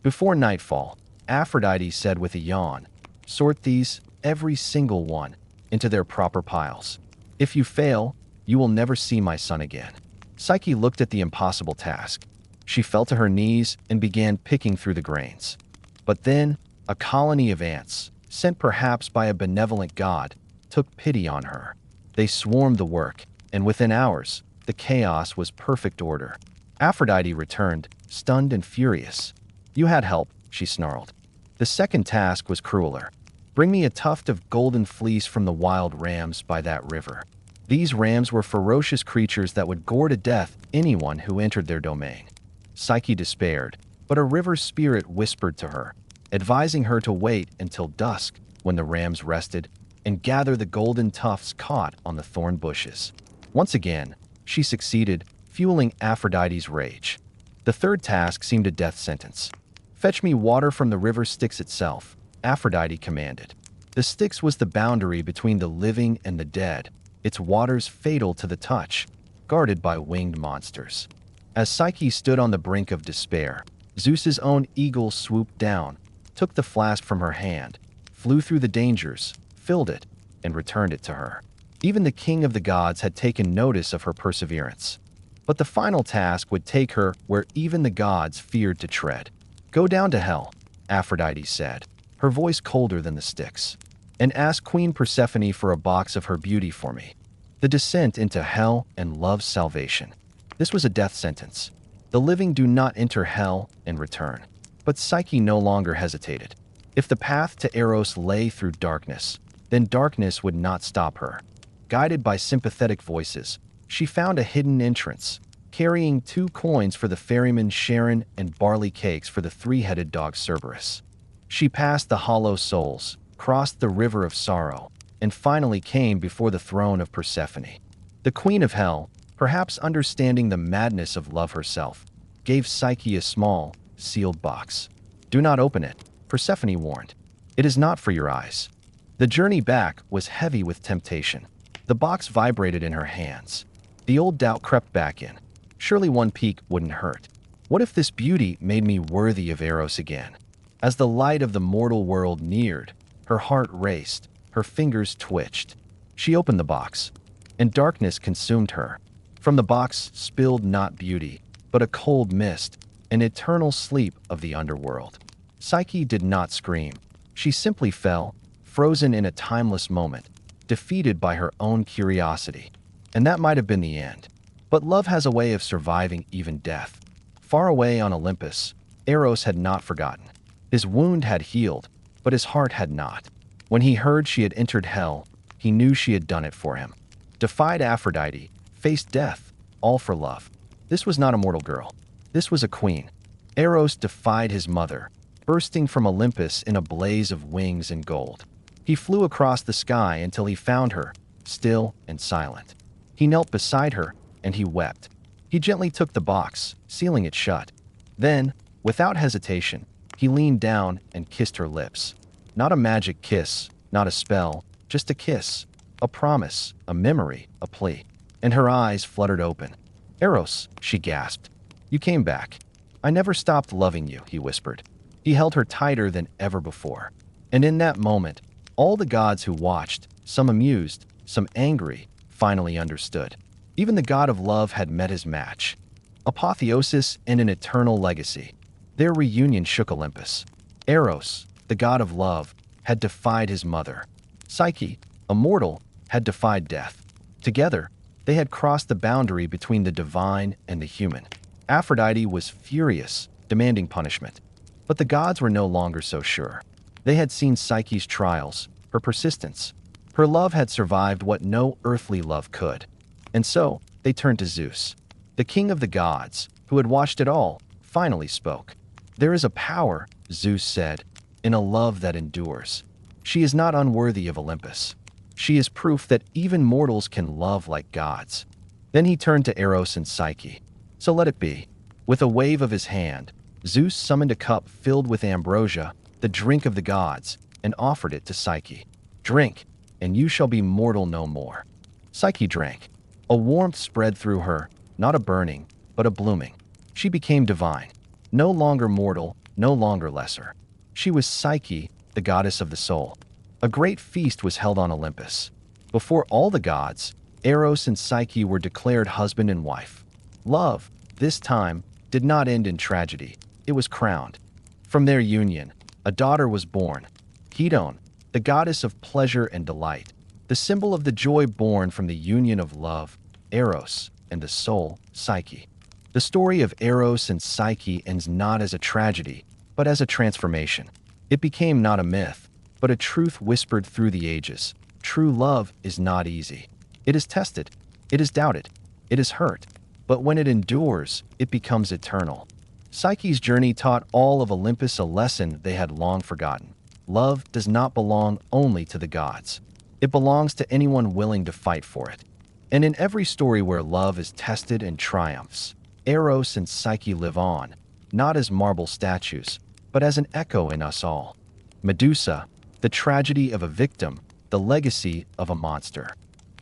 [SPEAKER 1] Before nightfall, Aphrodite said with a yawn, "Sort these, every single one, into their proper piles. If you fail, you will never see my son again." Psyche looked at the impossible task. She fell to her knees and began picking through the grains. But then, a colony of ants, sent perhaps by a benevolent god, took pity on her. They swarmed the work, and within hours, the chaos was perfect order. Aphrodite returned, stunned and furious. "You had help," she snarled. "The second task was crueler. Bring me a tuft of golden fleece from the wild rams by that river." These rams were ferocious creatures that would gore to death anyone who entered their domain. Psyche despaired, but a river spirit whispered to her, advising her to wait until dusk when the rams rested and gather the golden tufts caught on the thorn bushes. Once again, she succeeded, fueling Aphrodite's rage. The third task seemed a death sentence. "Fetch me water from the river Styx itself," Aphrodite commanded. The Styx was the boundary between the living and the dead, its waters fatal to the touch, guarded by winged monsters. As Psyche stood on the brink of despair, Zeus's own eagle swooped down, took the flask from her hand, flew through the dangers, filled it, and returned it to her. Even the king of the gods had taken notice of her perseverance. But the final task would take her where even the gods feared to tread. "Go down to hell," Aphrodite said, her voice colder than the Styx, "and ask Queen Persephone for a box of her beauty for me." The descent into hell and love's salvation. This was a death sentence. The living do not enter hell and return. But Psyche no longer hesitated. If the path to Eros lay through darkness, then darkness would not stop her. Guided by sympathetic voices, she found a hidden entrance, carrying 2 coins for the ferryman Charon and barley cakes for the 3-headed dog Cerberus. She passed the hollow souls, crossed the river of sorrow, and finally came before the throne of Persephone. The queen of hell, perhaps understanding the madness of love herself, gave Psyche a small, sealed box. "Do not open it," Persephone warned. "It is not for your eyes." The journey back was heavy with temptation. The box vibrated in her hands. The old doubt crept back in. Surely one peek wouldn't hurt. What if this beauty made me worthy of Eros again? As the light of the mortal world neared, her heart raced, her fingers twitched. She opened the box, and darkness consumed her. From the box spilled not beauty, but a cold mist, an eternal sleep of the underworld. Psyche did not scream. She simply fell, frozen in a timeless moment, defeated by her own curiosity. And that might have been the end. But love has a way of surviving even death. Far away on Olympus, Eros had not forgotten. His wound had healed, but his heart had not. When he heard she had entered hell, he knew she had done it for him. Defied Aphrodite, faced death, all for love. This was not a mortal girl. This was a queen. Eros defied his mother, bursting from Olympus in a blaze of wings and gold. He flew across the sky until he found her, still and silent. He knelt beside her, and he wept. He gently took the box, sealing it shut. Then, without hesitation, he leaned down and kissed her lips. Not a magic kiss, not a spell, just a kiss, a promise, a memory, a plea. And her eyes fluttered open. "Eros," she gasped. "You came back. I never stopped loving you," he whispered. He held her tighter than ever before. And in that moment, all the gods who watched, some amused, some angry, finally understood. Even the god of love had met his match. Apotheosis and an eternal legacy. Their reunion shook Olympus. Eros, the god of love, had defied his mother. Psyche, a mortal, had defied death. Together, they had crossed the boundary between the divine and the human. Aphrodite was furious, demanding punishment. But the gods were no longer so sure. They had seen Psyche's trials, her persistence. Her love had survived what no earthly love could. And so, they turned to Zeus. The king of the gods, who had watched it all, finally spoke. "There is a power," Zeus said, "in a love that endures. She is not unworthy of Olympus. She is proof that even mortals can love like gods." Then he turned to Eros and Psyche. "So let it be." With a wave of his hand, Zeus summoned a cup filled with ambrosia, the drink of the gods, and offered it to Psyche. "Drink, and you shall be mortal no more." Psyche drank. A warmth spread through her, not a burning, but a blooming. She became divine, no longer mortal, no longer lesser. She was Psyche, the goddess of the soul. A great feast was held on Olympus. Before all the gods, Eros and Psyche were declared husband and wife. Love, this time, did not end in tragedy. It was crowned. From their union, a daughter was born, Hedone, the goddess of pleasure and delight, the symbol of the joy born from the union of love, Eros, and the soul, Psyche. The story of Eros and Psyche ends not as a tragedy, but as a transformation. It became not a myth, but a truth whispered through the ages. True love is not easy. It is tested, it is doubted, it is hurt, but when it endures, it becomes eternal. Psyche's journey taught all of Olympus a lesson they had long forgotten. Love does not belong only to the gods. It belongs to anyone willing to fight for it. And in every story where love is tested and triumphs, Eros and Psyche live on, not as marble statues, but as an echo in us all. Medusa, the tragedy of a victim, the legacy of a monster.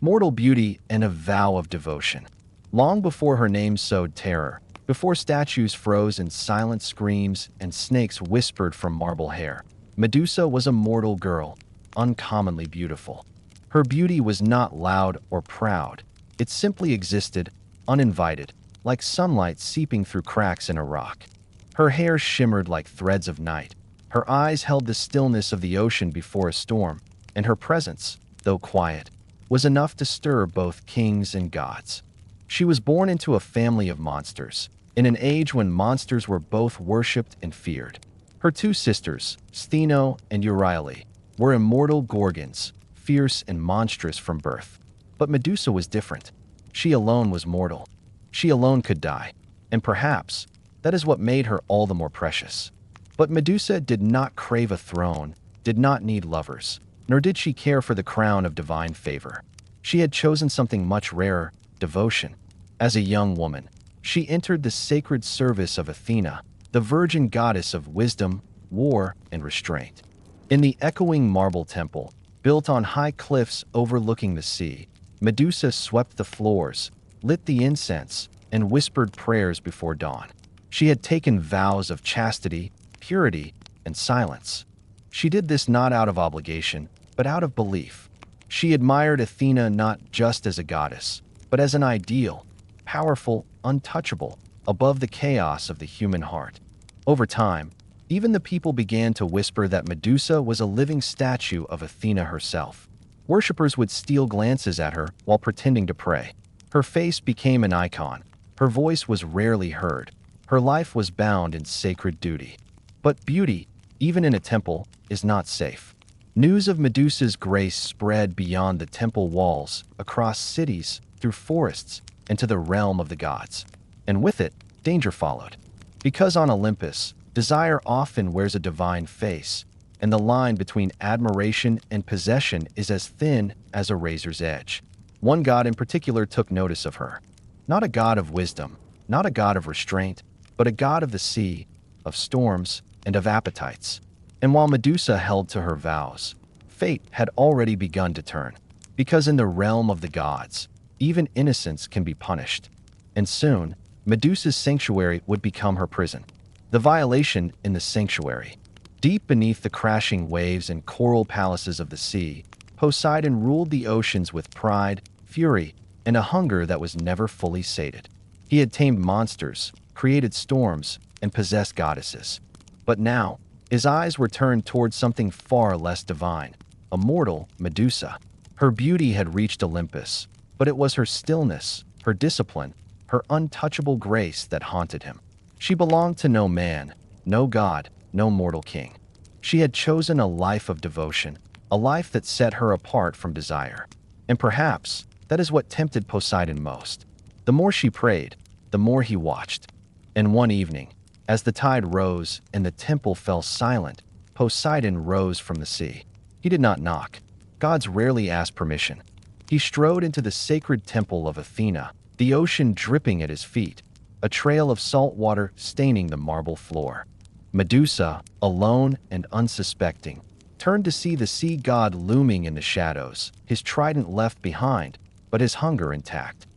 [SPEAKER 1] Mortal beauty and a vow of devotion. Long before her name sowed terror, before statues froze in silent screams and snakes whispered from marble hair, Medusa was a mortal girl, uncommonly beautiful. Her beauty was not loud or proud. It simply existed, uninvited, like sunlight seeping through cracks in a rock. Her hair shimmered like threads of night. Her eyes held the stillness of the ocean before a storm, and her presence, though quiet, was enough to stir both kings and gods. She was born into a family of monsters, in an age when monsters were both worshipped and feared. Her two sisters, Stheno and Euryale, were immortal gorgons, fierce and monstrous from birth. But Medusa was different. She alone was mortal. She alone could die, and perhaps that is what made her all the more precious. But Medusa did not crave a throne, did not need lovers, nor did she care for the crown of divine favor. She had chosen something much rarer, devotion. As a young woman, she entered the sacred service of Athena, the virgin goddess of wisdom, war, and restraint. In the echoing marble temple, built on high cliffs overlooking the sea, Medusa swept the floors, lit the incense, and whispered prayers before dawn. She had taken vows of chastity, purity, and silence. She did this not out of obligation, but out of belief. She admired Athena not just as a goddess, but as an ideal, powerful, untouchable, above the chaos of the human heart. Over time, even the people began to whisper that Medusa was a living statue of Athena herself. Worshippers would steal glances at her while pretending to pray. Her face became an icon. Her voice was rarely heard. Her life was bound in sacred duty. But beauty, even in a temple, is not safe. News of Medusa's grace spread beyond the temple walls, across cities, through forests, and to the realm of the gods. And with it, danger followed. Because on Olympus, desire often wears a divine face, and the line between admiration and possession is as thin as a razor's edge. One god in particular took notice of her. Not a god of wisdom, not a god of restraint, but a god of the sea, of storms, and of appetites. And while Medusa held to her vows, fate had already begun to turn. Because in the realm of the gods, even innocence can be punished. And soon, Medusa's sanctuary would become her prison. The violation in the sanctuary. Deep beneath the crashing waves and coral palaces of the sea, Poseidon ruled the oceans with pride, fury, and a hunger that was never fully sated. He had tamed monsters, created storms, and possessed goddesses. But now, his eyes were turned towards something far less divine, a mortal Medusa. Her beauty had reached Olympus, but it was her stillness, her discipline, her untouchable grace that haunted him. She belonged to no man, no god, no mortal king. She had chosen a life of devotion, a life that set her apart from desire. And perhaps that is what tempted Poseidon most. The more she prayed, the more he watched. And one evening, as the tide rose and the temple fell silent, Poseidon rose from the sea. He did not knock. Gods rarely ask permission. He strode into the sacred temple of Athena, the ocean dripping at his feet, a trail of salt water staining the marble floor. Medusa, alone and unsuspecting, turned to see the sea god looming in the shadows, his trident left behind, but his hunger intact.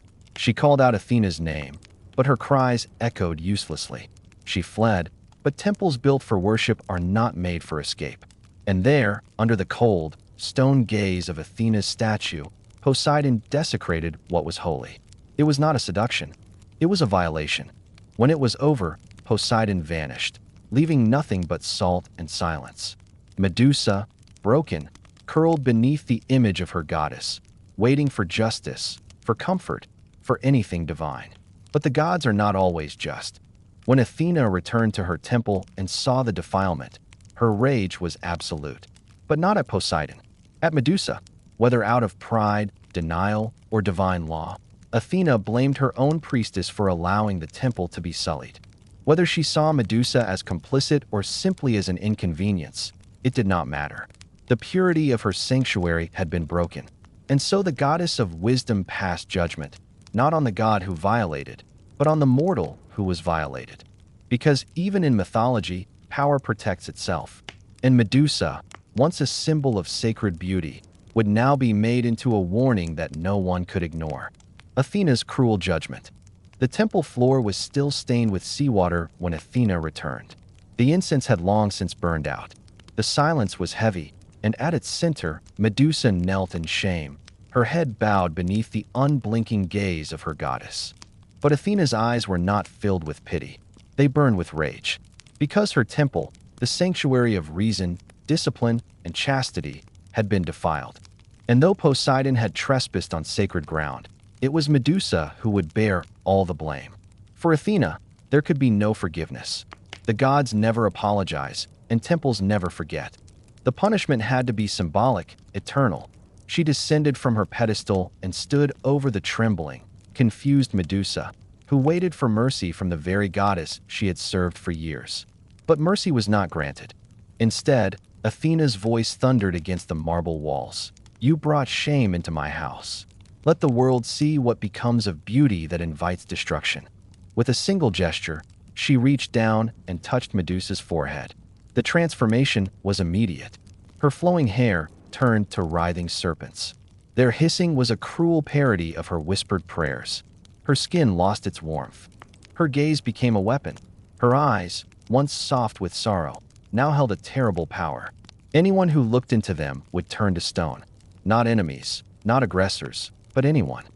[SPEAKER 1] She called out Athena's name, but her cries echoed uselessly. She fled, but temples built for worship are not made for escape. And there, under the cold, stone gaze of Athena's statue, Poseidon desecrated what was holy. It was not a seduction. It was a violation. When it was over, Poseidon vanished, leaving nothing but salt and silence. Medusa, broken, curled beneath the image of her goddess, waiting for justice, for comfort, for anything divine. But the gods are not always just. When Athena returned to her temple and saw the defilement, her rage was absolute. But not at Poseidon. At Medusa, whether out of pride, denial, or divine law, Athena blamed her own priestess for allowing the temple to be sullied. Whether she saw Medusa as complicit or simply as an inconvenience, it did not matter. The purity of her sanctuary had been broken, and so the goddess of wisdom passed judgment, not on the god who violated, but on the mortal who was violated. Because even in mythology, power protects itself, and Medusa, once a symbol of sacred beauty, would now be made into a warning that no one could ignore. Athena's cruel judgment. The temple floor was still stained with seawater when Athena returned. The incense had long since burned out. The silence was heavy, and at its center, Medusa knelt in shame, her head bowed beneath the unblinking gaze of her goddess. But Athena's eyes were not filled with pity. They burned with rage. Because her temple, the sanctuary of reason, discipline, and chastity, had been defiled. And though Poseidon had trespassed on sacred ground, it was Medusa who would bear all the blame. For Athena, there could be no forgiveness. The gods never apologize, and temples never forget. The punishment had to be symbolic, eternal. She descended from her pedestal and stood over the trembling, confused Medusa, who waited for mercy from the very goddess she had served for years. But mercy was not granted. Instead, Athena's voice thundered against the marble walls. "You brought shame into my house. Let the world see what becomes of beauty that invites destruction." With a single gesture, she reached down and touched Medusa's forehead. The transformation was immediate. Her flowing hair turned to writhing serpents. Their hissing was a cruel parody of her whispered prayers. Her skin lost its warmth. Her gaze became a weapon. Her eyes, once soft with sorrow, now held a terrible power. Anyone who looked into them would turn to stone. Not enemies, not aggressors, but anyone.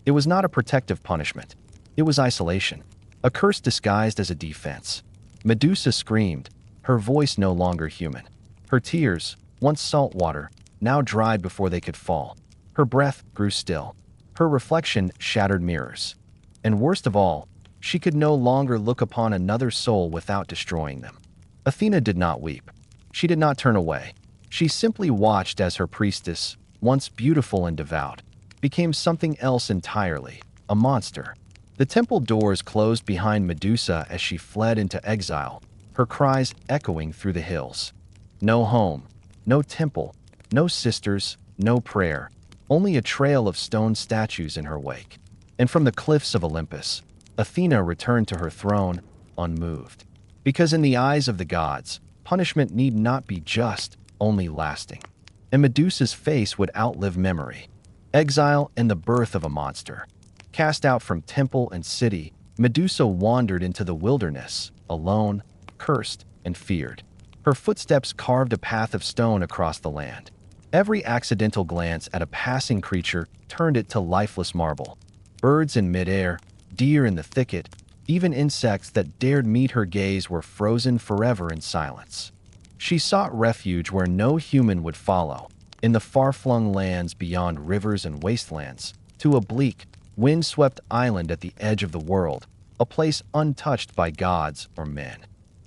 [SPEAKER 1] It was not a protective punishment. It was isolation, a curse disguised as a defense. Medusa screamed, her voice no longer human. Her tears, once salt water, now dried before they could fall. Her breath grew still. Her reflection shattered mirrors. And worst of all, she could no longer look upon another soul without destroying them. Athena did not weep. She did not turn away. She simply watched as her priestess, once beautiful and devout, became something else entirely, a monster. The temple doors closed behind Medusa as she fled into exile, her cries echoing through the hills. No home, no temple, no sisters, no prayer, only a trail of stone statues in her wake. And from the cliffs of Olympus, Athena returned to her throne, unmoved. Because in the eyes of the gods, punishment need not be just, only lasting. And Medusa's face would outlive memory. Exile and the birth of a monster. Cast out from temple and city, Medusa wandered into the wilderness, alone, cursed, and feared. Her footsteps carved a path of stone across the land. Every accidental glance at a passing creature turned it to lifeless marble. Birds in midair, deer in the thicket, even insects that dared meet her gaze were frozen forever in silence. She sought refuge where no human would follow, in the far-flung lands beyond rivers and wastelands, to a bleak, wind-swept island at the edge of the world, a place untouched by gods or men.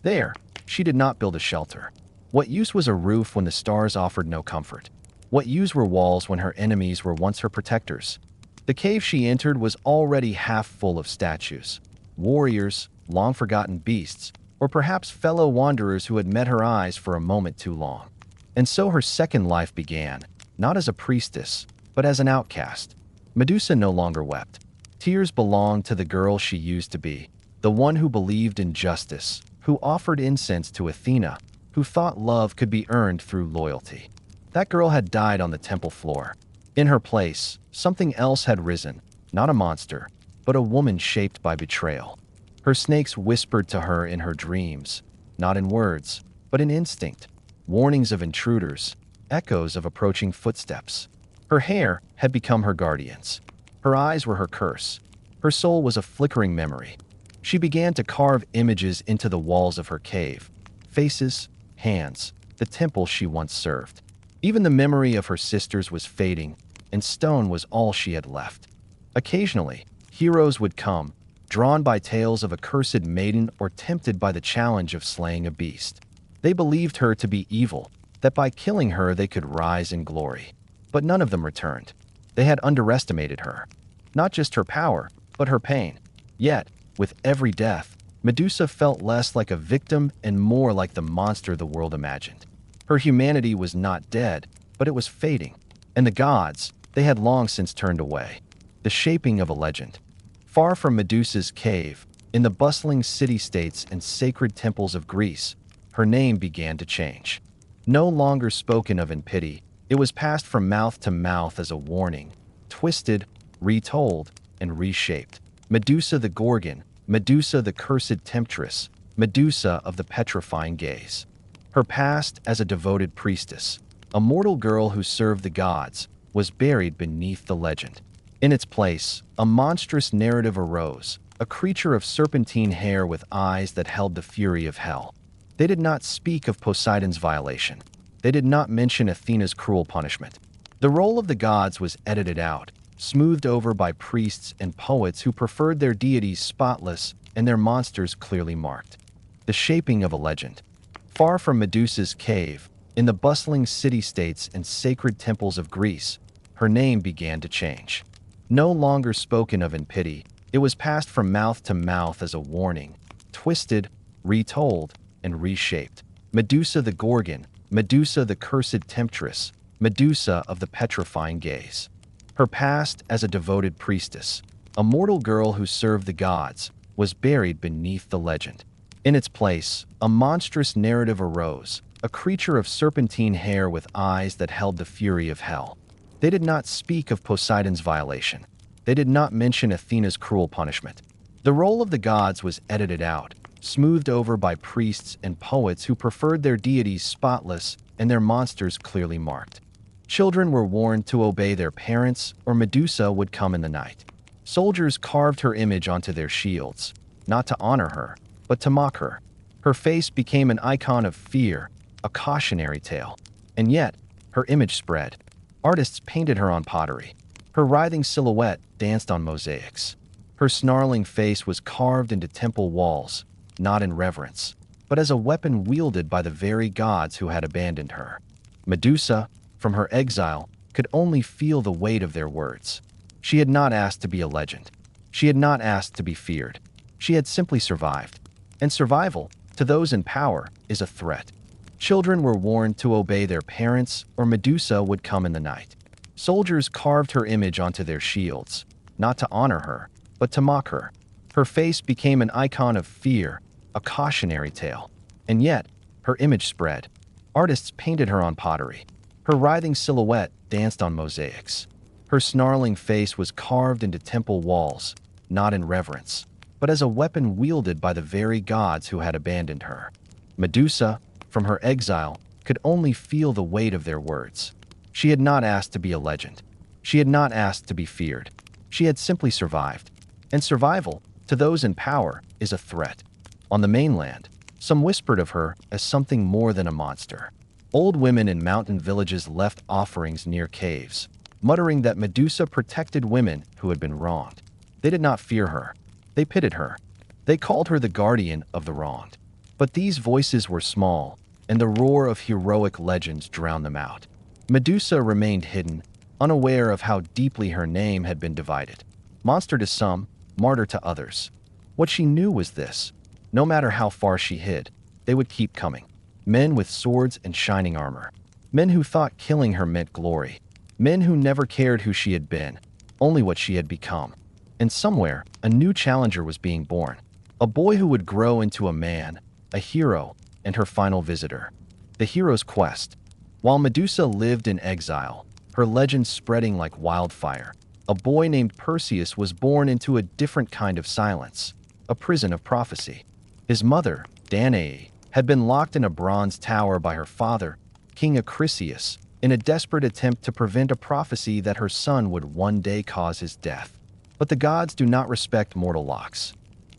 [SPEAKER 1] There, she did not build a shelter. What use was a roof when the stars offered no comfort? What use were walls when her enemies were once her protectors? The cave she entered was already half full of statues, warriors, long-forgotten beasts, or perhaps fellow wanderers who had met her eyes for a moment too long. And so her second life began, not as a priestess, but as an outcast. Medusa no longer wept. Tears belonged to the girl she used to be, the one who believed in justice, who offered incense to Athena, who thought love could be earned through loyalty. That girl had died on the temple floor. In her place, something else had risen, not a monster, but a woman shaped by betrayal. Her snakes whispered to her in her dreams, not in words, but in instinct, warnings of intruders, echoes of approaching footsteps. Her hair had become her guardians. Her eyes were her curse. Her soul was a flickering memory. She began to carve images into the walls of her cave, faces, hands, the temple she once served. Even the memory of her sisters was fading, and stone was all she had left. Occasionally, heroes would come, drawn by tales of a cursed maiden or tempted by the challenge of slaying a beast. They believed her to be evil, that by killing her they could rise in glory. But none of them returned. They had underestimated her. Not just her power, but her pain. Yet, with every death, Medusa felt less like a victim and more like the monster the world imagined. Her humanity was not dead, but it was fading. And the gods, they had long since turned away. The shaping of a legend. Far from Medusa's cave, in the bustling city-states and sacred temples of Greece, her name began to change. No longer spoken of in pity, it was passed from mouth to mouth as a warning, twisted, retold, and reshaped. Medusa the Gorgon, Medusa the cursed temptress, Medusa of the petrifying gaze. Her past as a devoted priestess, a mortal girl who served the gods, was buried beneath the legend. In its place, a monstrous narrative arose, a creature of serpentine hair with eyes that held the fury of hell. They did not speak of Poseidon's violation. They did not mention Athena's cruel punishment. The role of the gods was edited out, smoothed over by priests and poets who preferred their deities spotless and their monsters clearly marked. The shaping of a legend. Far from Medusa's cave, in the bustling city-states and sacred temples of Greece, her name began to change. No longer spoken of in pity, it was passed from mouth to mouth as a warning, twisted, retold, and reshaped. Medusa the Gorgon, Medusa the cursed temptress, Medusa of the petrifying gaze. Her past as a devoted priestess, a mortal girl who served the gods, was buried beneath the legend. In its place, a monstrous narrative arose, a creature of serpentine hair with eyes that held the fury of hell. They did not speak of Poseidon's violation. They did not mention Athena's cruel punishment. The role of the gods was edited out, smoothed over by priests and poets who preferred their deities spotless and their monsters clearly marked. Children were warned to obey their parents, or Medusa would come in the night. Soldiers carved her image onto their shields, not to honor her, but to mock her. Her face became an icon of fear, a cautionary tale. And yet, her image spread. Artists painted her on pottery. Her writhing silhouette danced on mosaics. Her snarling face was carved into temple walls, not in reverence, but as a weapon wielded by the very gods who had abandoned her. Medusa, from her exile, could only feel the weight of their words. She had not asked to be a legend. She had not asked to be feared. She had simply survived. And survival, to those in power, is a threat. Children were warned to obey their parents, or Medusa would come in the night. Soldiers carved her image onto their shields, not to honor her, but to mock her. Her face became an icon of fear, a cautionary tale. And yet, her image spread. Artists painted her on pottery. Her writhing silhouette danced on mosaics. Her snarling face was carved into temple walls, not in reverence, but as a weapon wielded by the very gods who had abandoned her. Medusa, from her exile, could only feel the weight of their words. She had not asked to be a legend. She had not asked to be feared. She had simply survived. And survival, to those in power, is a threat. On the mainland, some whispered of her as something more than a monster. Old women in mountain villages left offerings near caves, muttering that Medusa protected women who had been wronged. They did not fear her. They pitied her. They called her the guardian of the wronged. But these voices were small, and the roar of heroic legends drowned them out. Medusa remained hidden, unaware of how deeply her name had been divided. Monster to some, martyr to others. What she knew was this: no matter how far she hid, they would keep coming. Men with swords and shining armor. Men who thought killing her meant glory. Men who never cared who she had been, only what she had become. And somewhere, a new challenger was being born. A boy who would grow into a man, a hero, and her final visitor. The hero's quest. While Medusa lived in exile, her legend spreading like wildfire, A boy named Perseus was born into a different kind of silence, a prison of prophecy. His mother, Danae, had been locked in a bronze tower by her father, King Acrisius, in a desperate attempt to prevent a prophecy that her son would one day cause his death. But the gods do not respect mortal locks.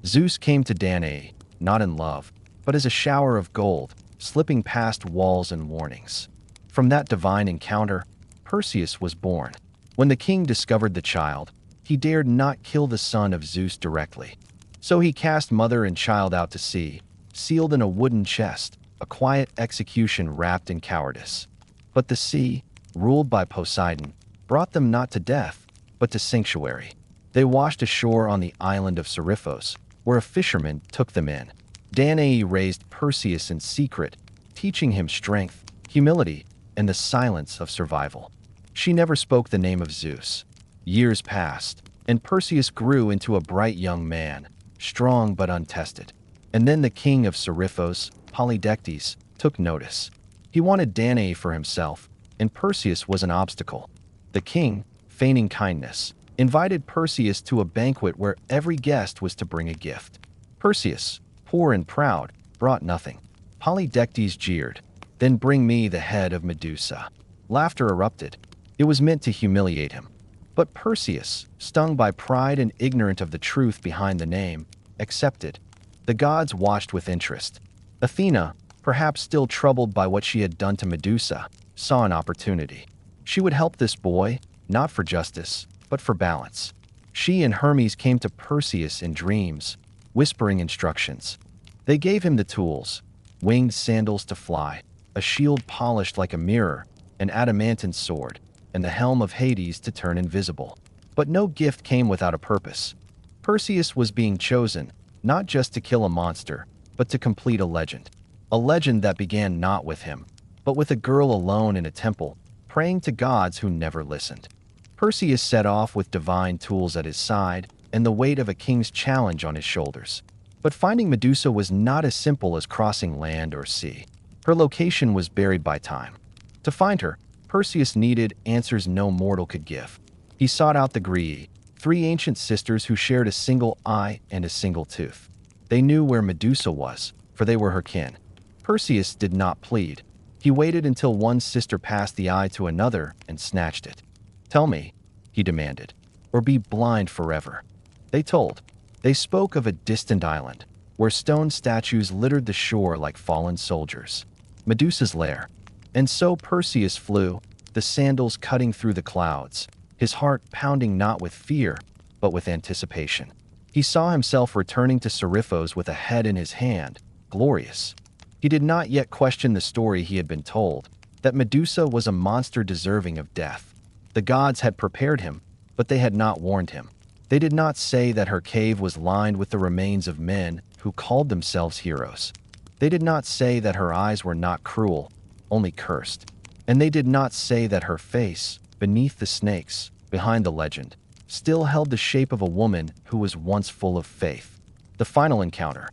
[SPEAKER 1] Zeus came to Danae, not in love, but as a shower of gold, slipping past walls and warnings. From that divine encounter, Perseus was born. When the king discovered the child, he dared not kill the son of Zeus directly. So he cast mother and child out to sea, sealed in a wooden chest, a quiet execution wrapped in cowardice. But the sea, ruled by Poseidon, brought them not to death, but to sanctuary. They washed ashore on the island of Seriphos, where a fisherman took them in. Danae raised Perseus in secret, teaching him strength, humility, and the silence of survival. She never spoke the name of Zeus. Years passed, and Perseus grew into a bright young man, strong but untested. And then the king of Seriphos, Polydectes, took notice. He wanted Danae for himself, and Perseus was an obstacle. The king, feigning kindness, invited Perseus to a banquet where every guest was to bring a gift. Perseus, poor and proud, brought nothing. Polydectes jeered, "Then bring me the head of Medusa." Laughter erupted. It was meant to humiliate him. But Perseus, stung by pride and ignorant of the truth behind the name, accepted. The gods watched with interest. Athena, perhaps still troubled by what she had done to Medusa, saw an opportunity. She would help this boy, not for justice, but for balance. She and Hermes came to Perseus in dreams, whispering instructions. They gave him the tools: winged sandals to fly, a shield polished like a mirror, an adamantine sword, and the helm of Hades to turn invisible. But no gift came without a purpose. Perseus was being chosen, not just to kill a monster, but to complete a legend. A legend that began not with him, but with a girl alone in a temple, praying to gods who never listened. Perseus set off with divine tools at his side and the weight of a king's challenge on his shoulders. But finding Medusa was not as simple as crossing land or sea. Her location was buried by time. To find her, Perseus needed answers no mortal could give. He sought out the Graeae, three ancient sisters who shared a single eye and a single tooth. They knew where Medusa was, for they were her kin. Perseus did not plead. He waited until one sister passed the eye to another and snatched it. "Tell me," he demanded, "or be blind forever." They told. They spoke of a distant island, where stone statues littered the shore like fallen soldiers. Medusa's lair. And so Perseus flew, the sandals cutting through the clouds, his heart pounding not with fear, but with anticipation. He saw himself returning to Seriphos with a head in his hand, glorious. He did not yet question the story he had been told, that Medusa was a monster deserving of death. The gods had prepared him, but they had not warned him. They did not say that her cave was lined with the remains of men who called themselves heroes. They did not say that her eyes were not cruel, only cursed. And they did not say that her face, beneath the snakes, behind the legend, still held the shape of a woman who was once full of faith. The final encounter.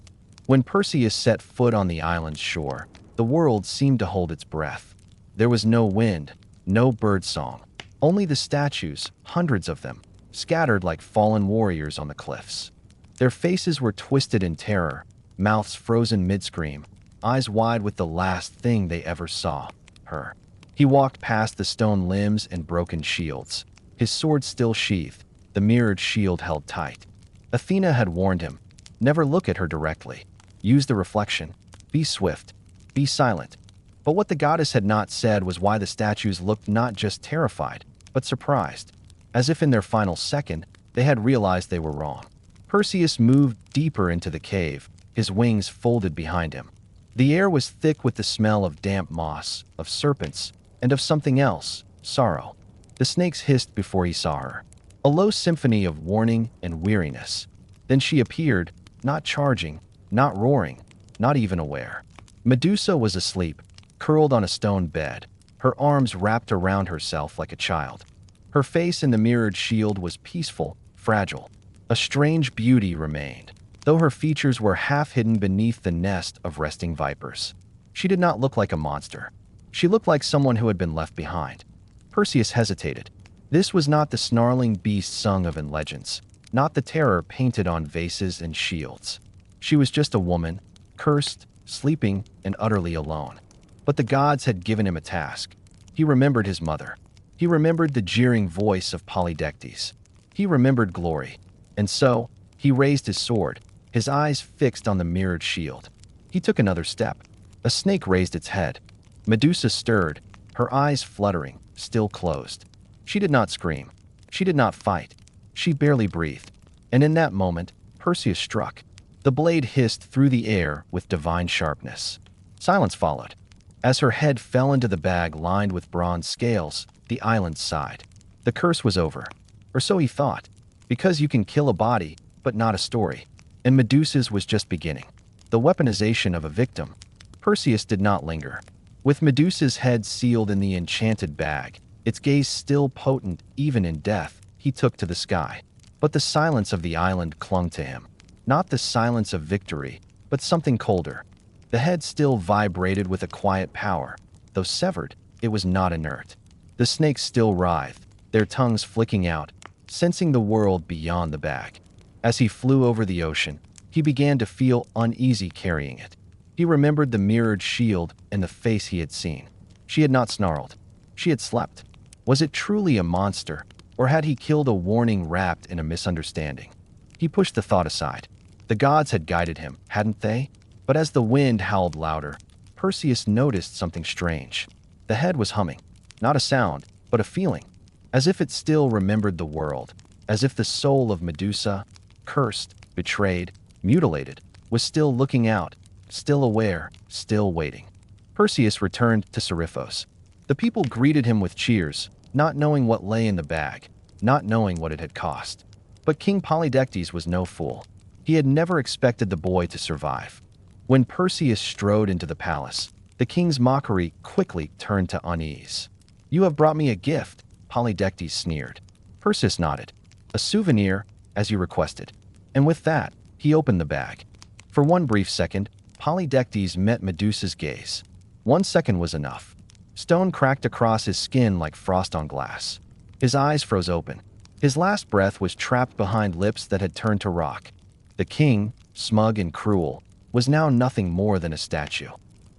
[SPEAKER 1] When Perseus set foot on the island's shore, the world seemed to hold its breath. There was no wind, no bird song, only the statues, hundreds of them, scattered like fallen warriors on the cliffs. Their faces were twisted in terror, mouths frozen mid-scream, eyes wide with the last thing they ever saw, her. He walked past the stone limbs and broken shields, his sword still sheathed, the mirrored shield held tight. Athena had warned him, never look at her directly. Use the reflection. Be swift. Be silent. But what the goddess had not said was why the statues looked not just terrified, but surprised, as if in their final second they had realized they were wrong. Perseus moved deeper into the cave, his wings folded behind him. The air was thick with the smell of damp moss, of serpents, and of something else, sorrow. The snakes hissed before he saw her, a low symphony of warning and weariness. Then she appeared, not charging, not roaring, not even aware. Medusa was asleep, curled on a stone bed, her arms wrapped around herself like a child. Her face in the mirrored shield was peaceful, fragile. A strange beauty remained, though her features were half hidden beneath the nest of resting vipers. She did not look like a monster. She looked like someone who had been left behind. Perseus hesitated. This was not the snarling beast sung of in legends, not the terror painted on vases and shields. She was just a woman, cursed, sleeping, and utterly alone. But the gods had given him a task. He remembered his mother. He remembered the jeering voice of Polydectes. He remembered glory. And so, he raised his sword, his eyes fixed on the mirrored shield. He took another step. A snake raised its head. Medusa stirred, her eyes fluttering, still closed. She did not scream. She did not fight. She barely breathed. And in that moment, Perseus struck. The blade hissed through the air with divine sharpness. Silence followed. As her head fell into the bag lined with bronze scales, the island sighed. The curse was over. Or so he thought. Because you can kill a body, but not a story. And Medusa's was just beginning. The weaponization of a victim. Perseus did not linger. With Medusa's head sealed in the enchanted bag, its gaze still potent even in death, he took to the sky. But the silence of the island clung to him. Not the silence of victory, but something colder. The head still vibrated with a quiet power. Though severed, it was not inert. The snakes still writhed, their tongues flicking out, sensing the world beyond the bag. As he flew over the ocean, he began to feel uneasy carrying it. He remembered the mirrored shield and the face he had seen. She had not snarled. She had slept. Was it truly a monster, or had he killed a warning wrapped in a misunderstanding? He pushed the thought aside. The gods had guided him, hadn't they? But as the wind howled louder, Perseus noticed something strange. The head was humming. Not a sound, but a feeling. As if it still remembered the world. As if the soul of Medusa, cursed, betrayed, mutilated, was still looking out, still aware, still waiting. Perseus returned to Seriphos. The people greeted him with cheers, not knowing what lay in the bag, not knowing what it had cost. But King Polydectes was no fool. He had never expected the boy to survive. When Perseus strode into the palace, the king's mockery quickly turned to unease. "You have brought me a gift," Polydectes sneered. Perseus nodded. "A souvenir, as you requested." And with that, he opened the bag. For one brief second, Polydectes met Medusa's gaze. 1 second was enough. Stone cracked across his skin like frost on glass. His eyes froze open. His last breath was trapped behind lips that had turned to rock. The king, smug and cruel, was now nothing more than a statue.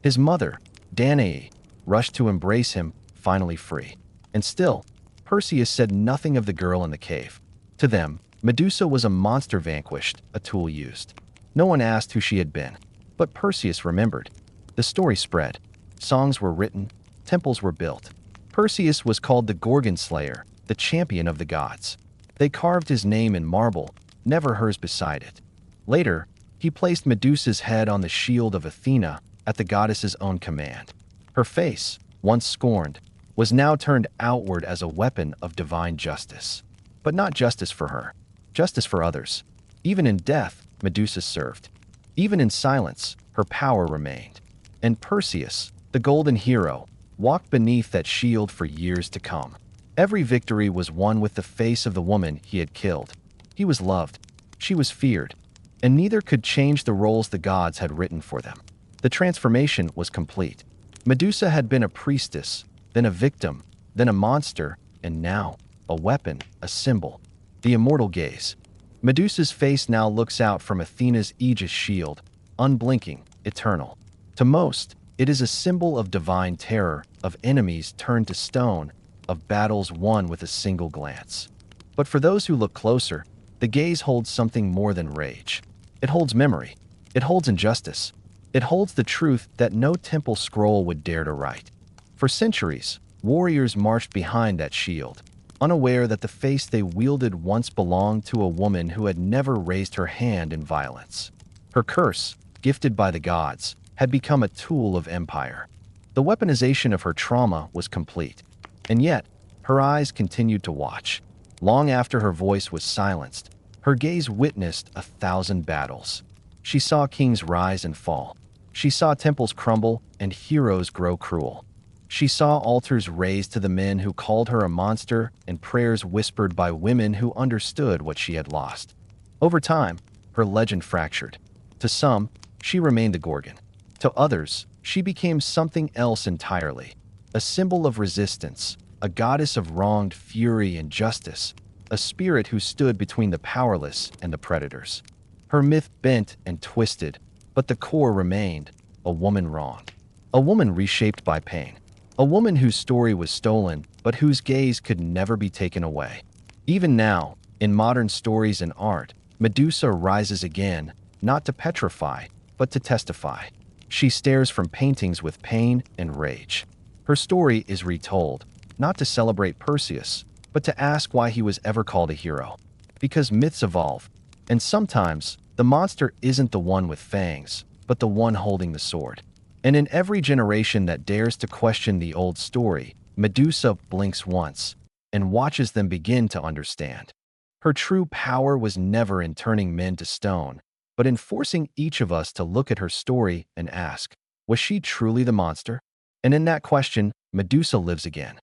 [SPEAKER 1] His mother, Danae, rushed to embrace him, finally free. And still, Perseus said nothing of the girl in the cave. To them, Medusa was a monster vanquished, a tool used. No one asked who she had been. But Perseus remembered. The story spread. Songs were written. Temples were built. Perseus was called the Gorgon Slayer, the champion of the gods. They carved his name in marble, never hers beside it. Later, he placed Medusa's head on the shield of Athena at the goddess's own command. Her face, once scorned, was now turned outward as a weapon of divine justice. But not justice for her, justice for others. Even in death, Medusa served. Even in silence, her power remained. And Perseus, the golden hero, walked beneath that shield for years to come. Every victory was won with the face of the woman he had killed. He was loved. She was feared. And neither could change the roles the gods had written for them. The transformation was complete. Medusa had been a priestess, then a victim, then a monster, and now a weapon, a symbol. The immortal gaze. Medusa's face now looks out from Athena's aegis shield, unblinking, eternal. To most, it is a symbol of divine terror, of enemies turned to stone, of battles won with a single glance. But for those who look closer, the gaze holds something more than rage. It holds memory. It holds injustice. It holds the truth that no temple scroll would dare to write. For centuries, warriors marched behind that shield, unaware that the face they wielded once belonged to a woman who had never raised her hand in violence. Her curse, gifted by the gods, had become a tool of empire. The weaponization of her trauma was complete. And yet, her eyes continued to watch. Long after her voice was silenced, her gaze witnessed 1,000 battles. She saw kings rise and fall. She saw temples crumble and heroes grow cruel. She saw altars raised to the men who called her a monster and prayers whispered by women who understood what she had lost. Over time, her legend fractured. To some, she remained the Gorgon. To others, she became something else entirely. A symbol of resistance, a goddess of wronged fury and justice, a spirit who stood between the powerless and the predators. Her myth bent and twisted, but the core remained: a woman wronged, a woman reshaped by pain, a woman whose story was stolen but whose gaze could never be taken away. Even now, in modern stories and art, Medusa rises again, not to petrify, but to testify. She stares from paintings with pain and rage. Her story is retold, not to celebrate Perseus, but to ask why he was ever called a hero. Because myths evolve, and sometimes the monster isn't the one with fangs, but the one holding the sword. And in every generation that dares to question the old story, Medusa blinks once and watches them begin to understand. Her true power was never in turning men to stone, but in forcing each of us to look at her story and ask, was she truly the monster? And in that question, Medusa lives again.